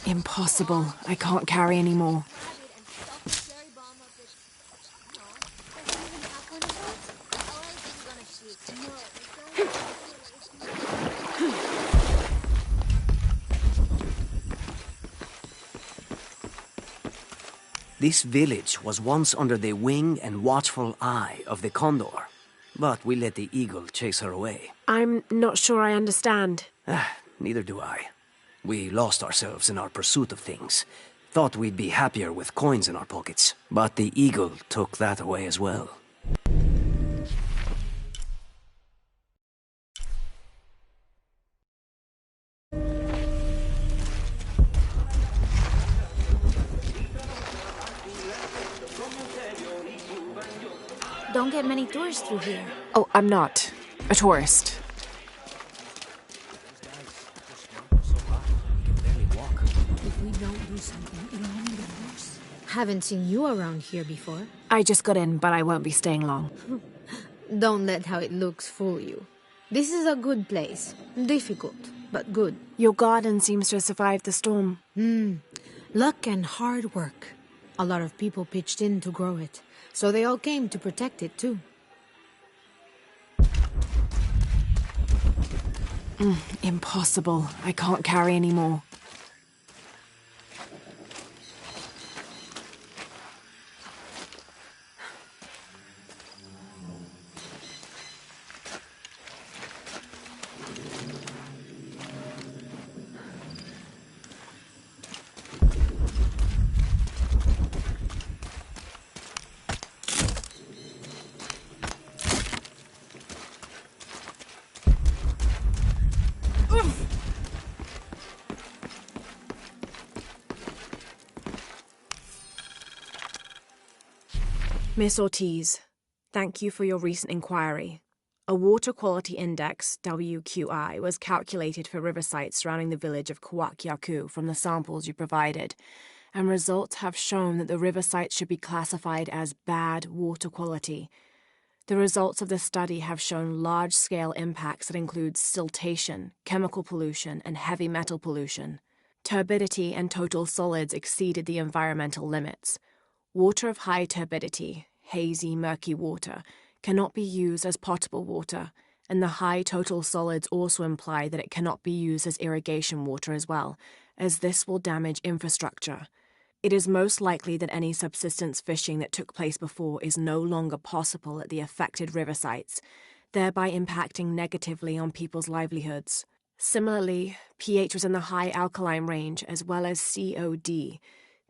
Impossible. I can't carry anymore. This village was once under the wing and watchful eye of the condor, but we let the eagle chase her away. I'm not sure I understand. Neither do I. We lost ourselves in our pursuit of things. Thought we'd be happier with coins in our pockets, but the eagle took that away as well. Don't get many tourists through here. Oh, I'm not a tourist. If we don't do something, it'll only get worse. Haven't seen you around here before. I just got in, but I won't be staying long. Don't let how it looks fool you. This is a good place. Difficult, but good. Your garden seems to have survived the storm. Luck and hard work. A lot of people pitched in to grow it, so they all came to protect it too. Impossible. I can't carry anymore. Miss Ortiz, thank you for your recent inquiry. A Water Quality Index, WQI, was calculated for river sites surrounding the village of Kuwakyaku from the samples you provided, and results have shown that the river sites should be classified as bad water quality. The results of the study have shown large-scale impacts that include siltation, chemical pollution, and heavy metal pollution. Turbidity and total solids exceeded the environmental limits. Water of high turbidity, hazy, murky water, cannot be used as potable water, and the high total solids also imply that it cannot be used as irrigation water as well, as this will damage infrastructure. It is most likely that any subsistence fishing that took place before is no longer possible at the affected river sites, thereby impacting negatively on people's livelihoods. Similarly, pH was in the high alkaline range as well as COD.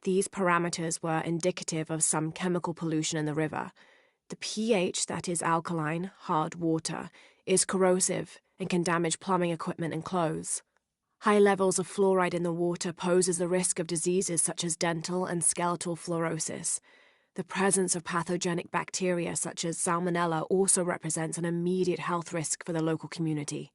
These parameters were indicative of some chemical pollution in the river. The pH, that is alkaline, hard water, is corrosive and can damage plumbing equipment and clothes. High levels of fluoride in the water poses the risk of diseases such as dental and skeletal fluorosis. The presence of pathogenic bacteria such as Salmonella also represents an immediate health risk for the local community.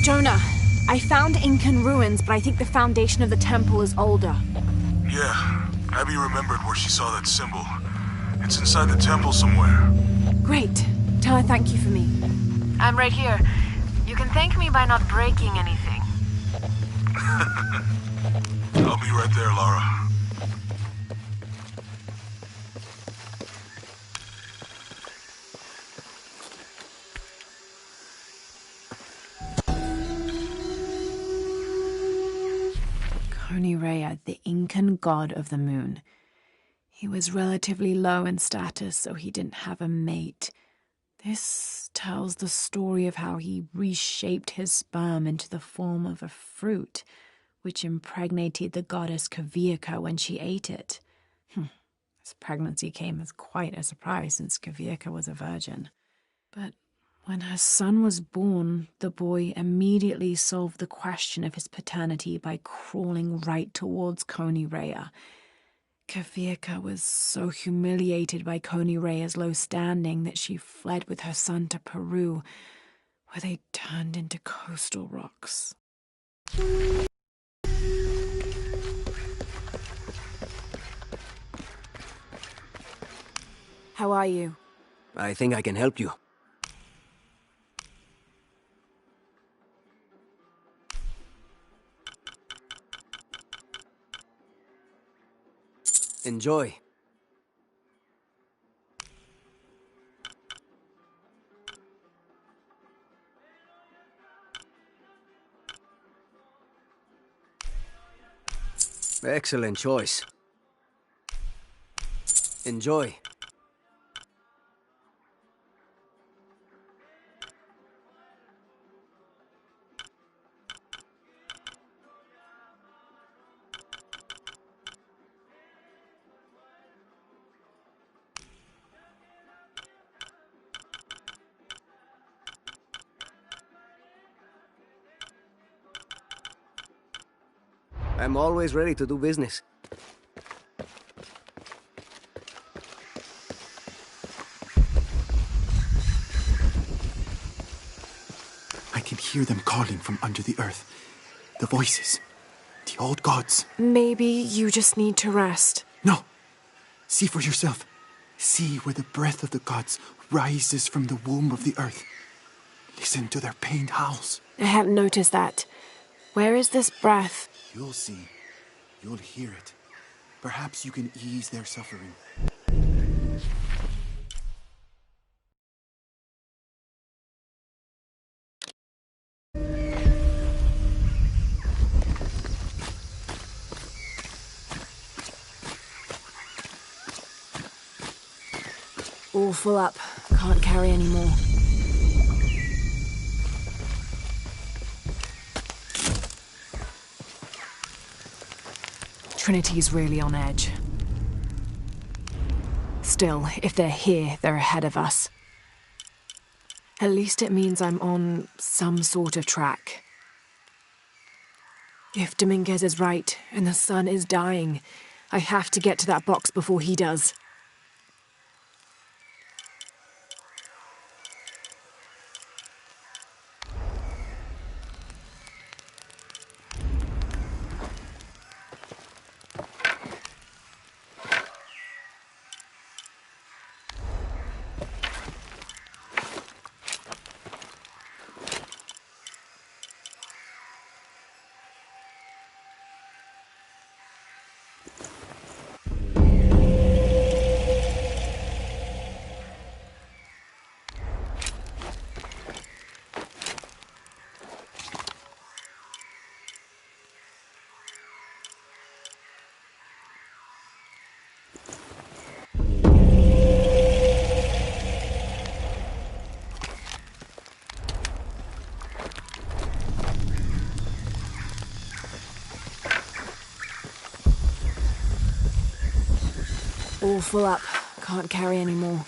Jonah, I found Incan ruins, but I think the foundation of the temple is older. Yeah, Abby remembered where she saw that symbol. It's inside the temple somewhere. Great. Tell her thank you for me. I'm right here. You can thank me by not breaking anything. I'll be right there, Lara. Rea, the Incan god of the moon. He was relatively low in status, so he didn't have a mate. This tells the story of how he reshaped his sperm into the form of a fruit, which impregnated the goddess Kavika when she ate it. His pregnancy came as quite a surprise since Kavika was a virgin. But when her son was born, the boy immediately solved the question of his paternity by crawling right towards Rea. Kafirka was so humiliated by Koni Rea's low standing that she fled with her son to Peru, where they turned into coastal rocks. How are you? I think I can help you. Enjoy. Excellent choice. Enjoy. I'm always ready to do business. I can hear them calling from under the earth. The voices. The old gods. Maybe you just need to rest. No. See for yourself. See where the breath of the gods rises from the womb of the earth. Listen to their pained howls. I hadn't noticed that. Where is this breath? You'll see. You'll hear it. Perhaps you can ease their suffering. All full up. Can't carry any more. Trinity's really on edge. Still, if they're here, they're ahead of us. At least it means I'm on some sort of track. If Dominguez is right, and the sun is dying, I have to get to that box before he does. All full up. Can't carry any more.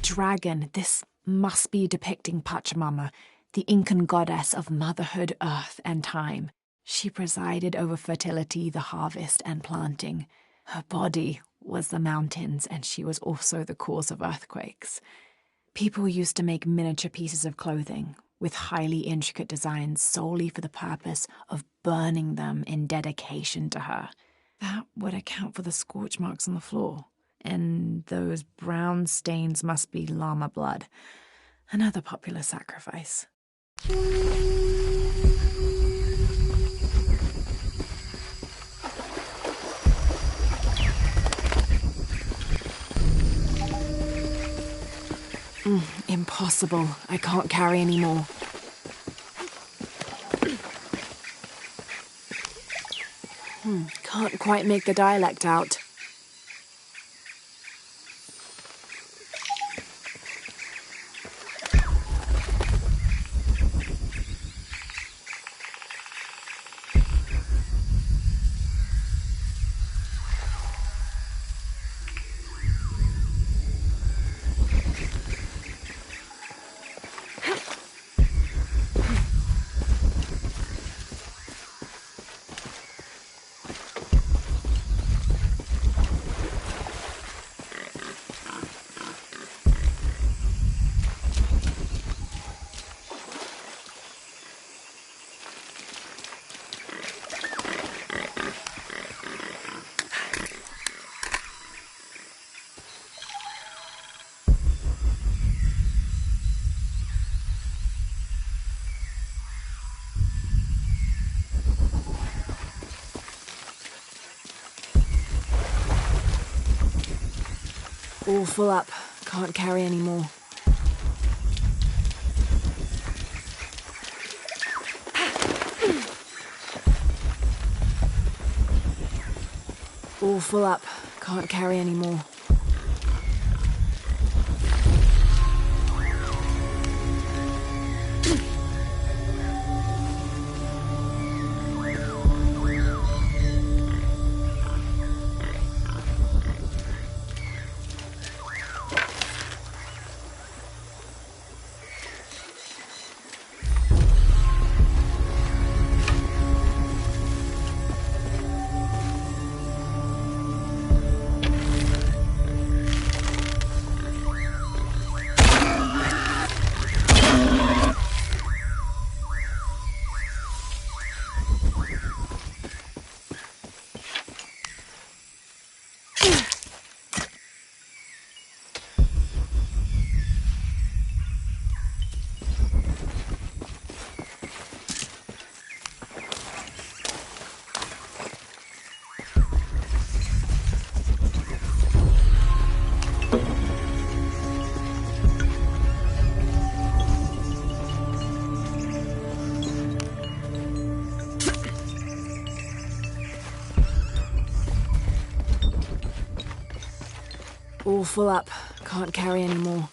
Dragon, this must be depicting Pachamama, the Incan goddess of motherhood, earth, and time. She presided over fertility, the harvest, and planting. Her body was the mountains, and she was also the cause of earthquakes. People used to make miniature pieces of clothing with highly intricate designs solely for the purpose of burning them in dedication to her. That would account for the scorch marks on the floor. And those brown stains must be llama blood. Another popular sacrifice. impossible. I can't carry anymore. Can't quite make the dialect out. All full up. Can't carry anymore. All full up. Can't carry anymore. All full up. Can't carry anymore.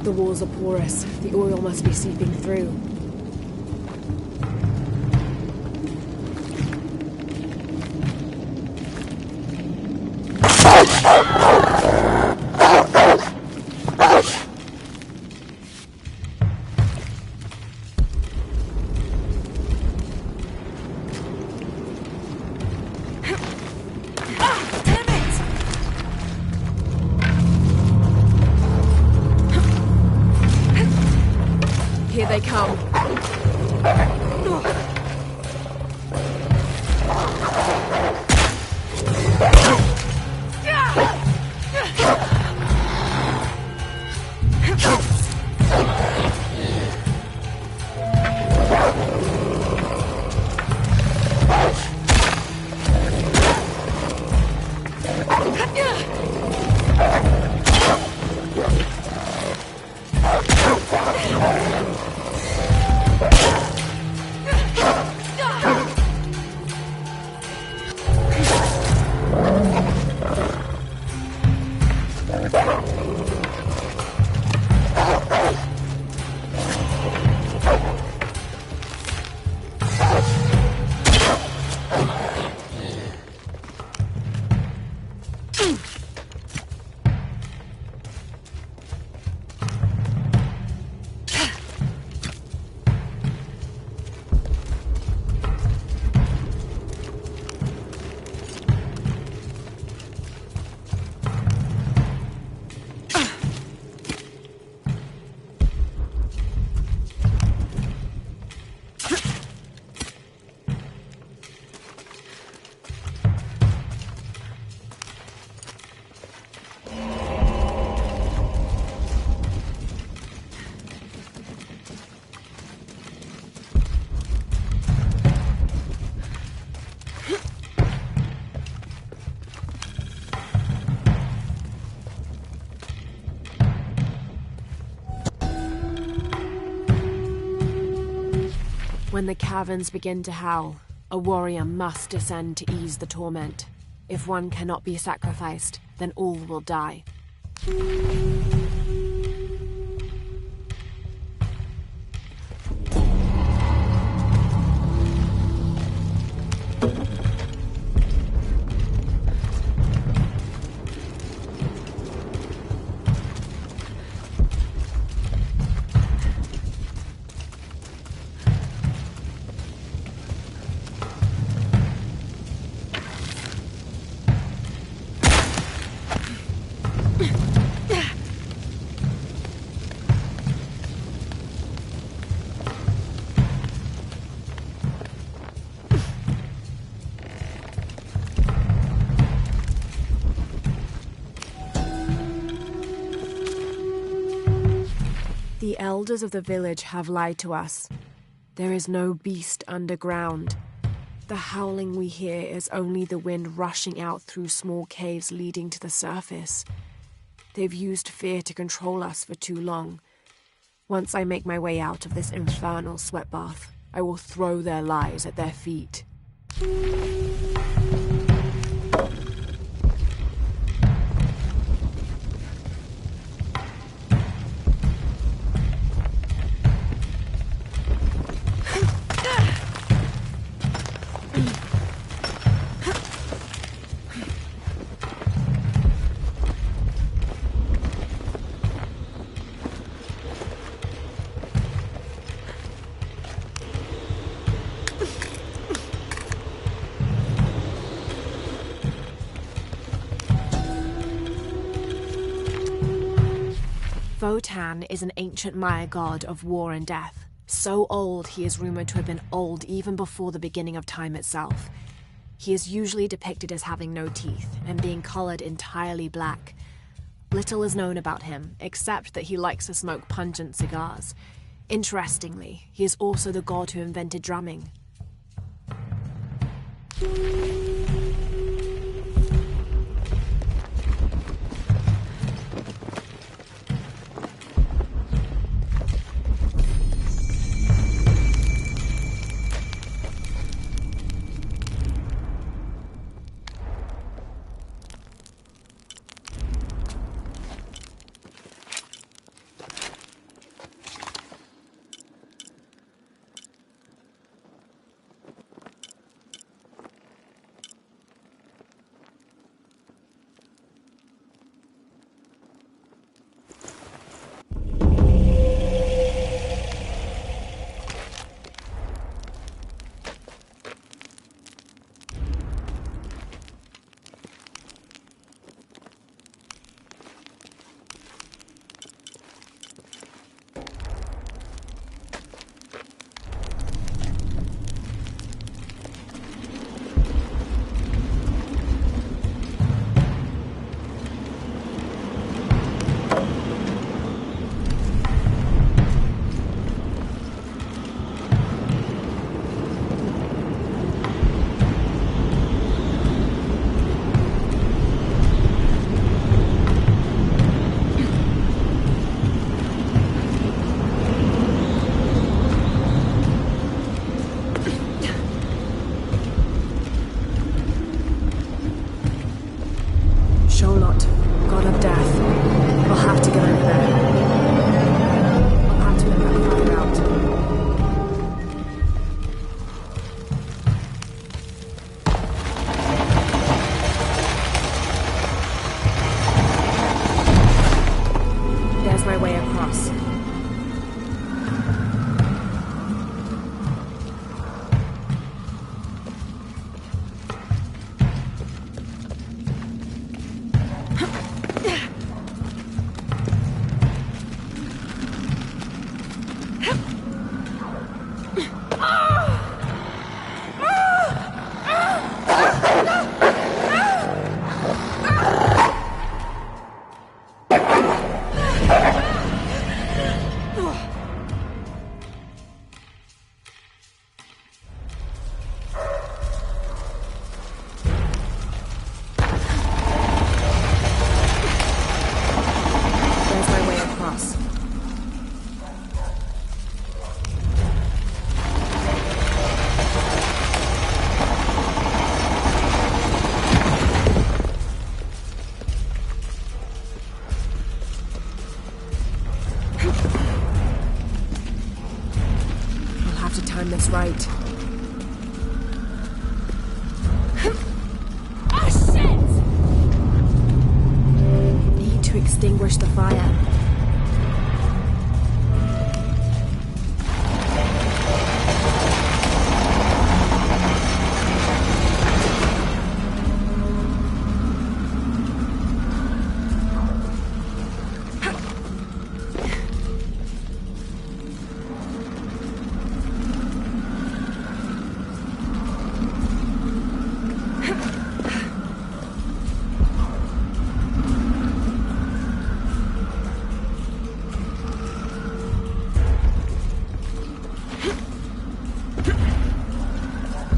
The walls are porous. The oil must be seeping through. Here they come. When the caverns begin to howl, a warrior must descend to ease the torment. If one cannot be sacrificed, then all will die. The elders of the village have lied to us. There is no beast underground. The howling we hear is only the wind rushing out through small caves leading to the surface. They've used fear to control us for too long. Once I make my way out of this infernal sweat bath, I will throw their lies at their feet. Votan is an ancient Maya god of war and death. So old he is rumored to have been old even before the beginning of time itself. He is usually depicted as having no teeth and being colored entirely black. Little is known about him, except that he likes to smoke pungent cigars. Interestingly, he is also the god who invented drumming. extinguish the fire.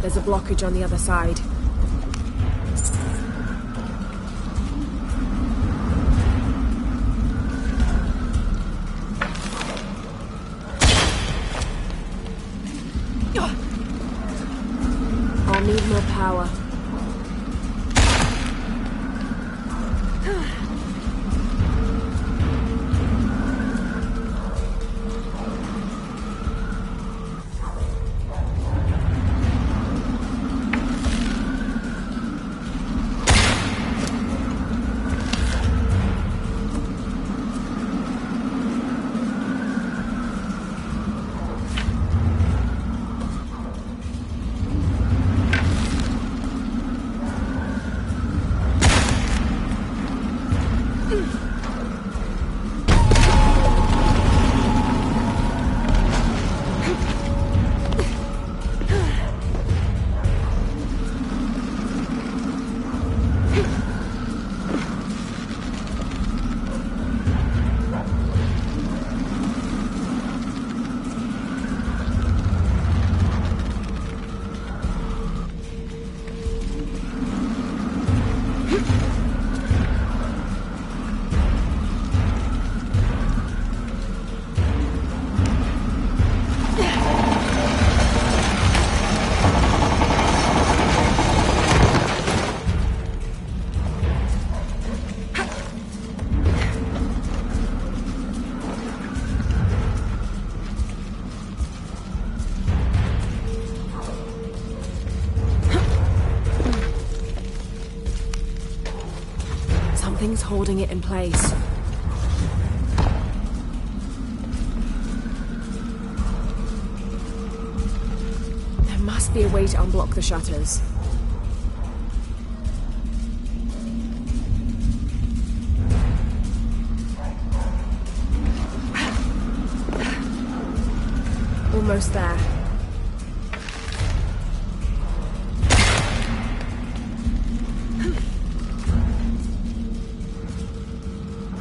There's a blockage on the other side. I'll need more power. Something's holding it in place. There must be a way to unblock the shutters. Almost there.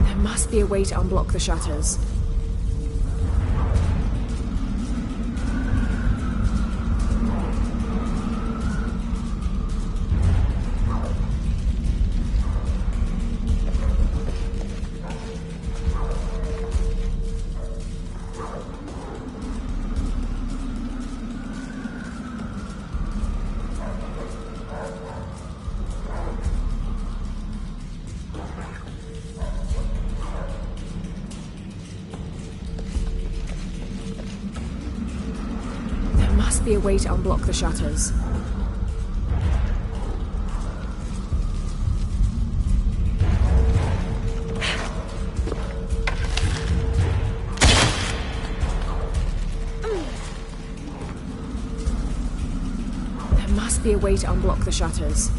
There must be a way to unblock the shutters. Must be a way to unblock the shutters. There must be a way to unblock the shutters.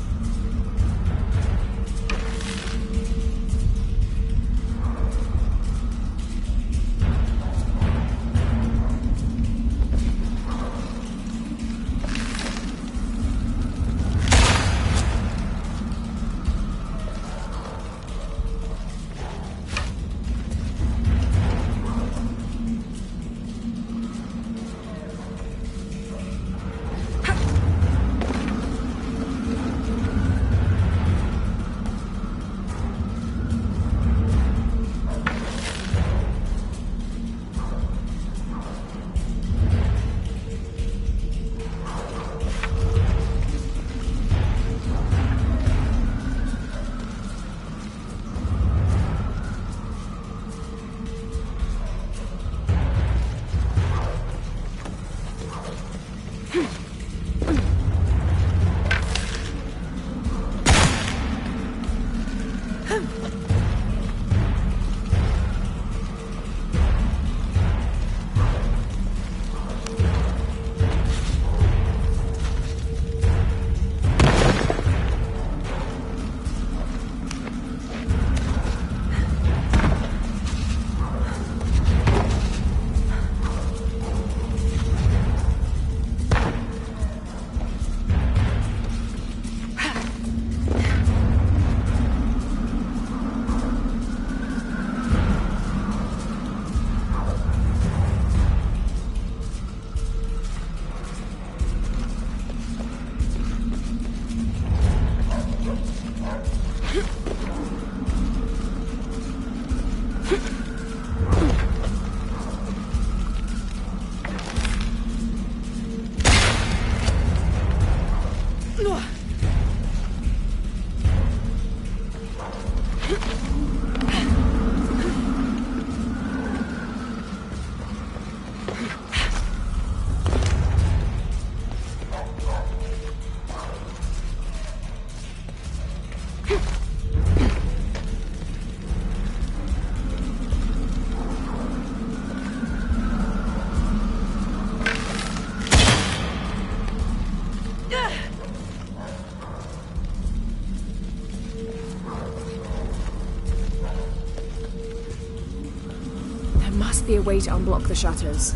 Must be a way to unblock the shutters.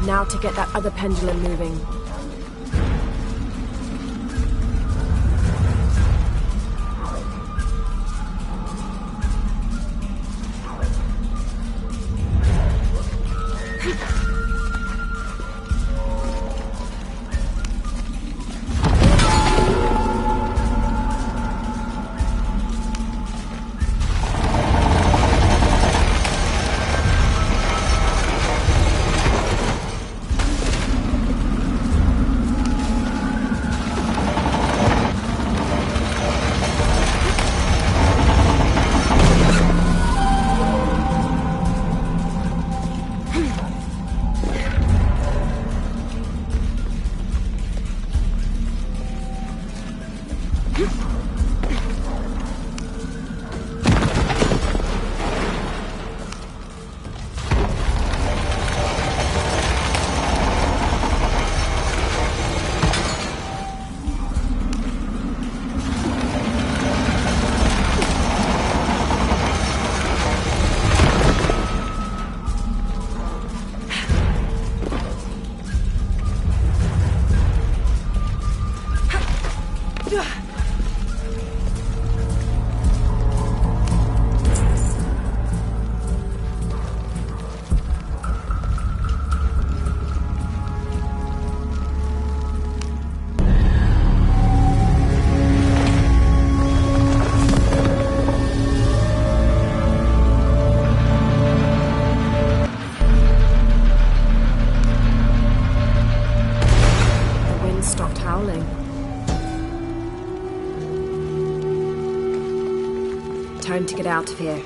Now to get that other pendulum moving. howling. Time to get out of here.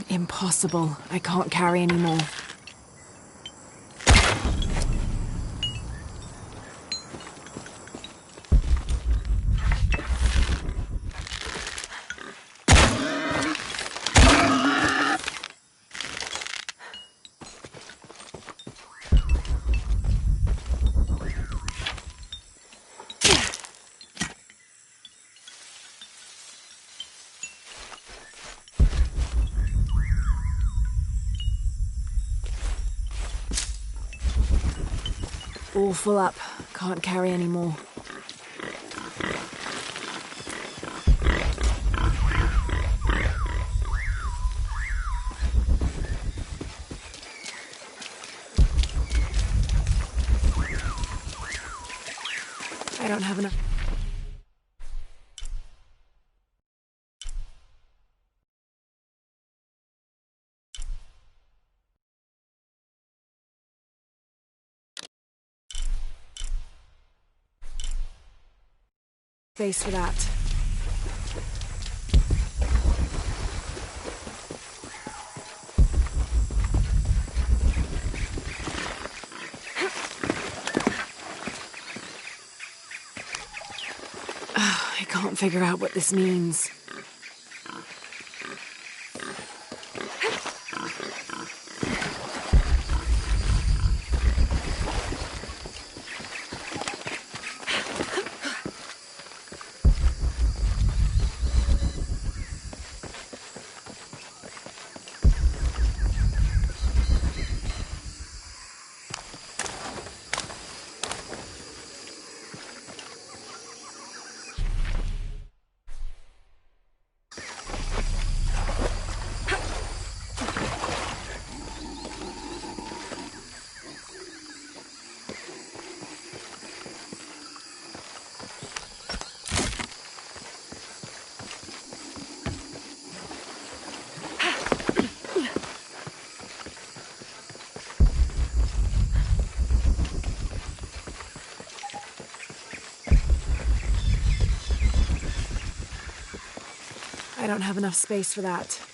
Impossible. I can't carry anymore. All full up. Can't carry any more. I don't have enough. Space for that. I can't figure out what this means. I don't have enough space for that.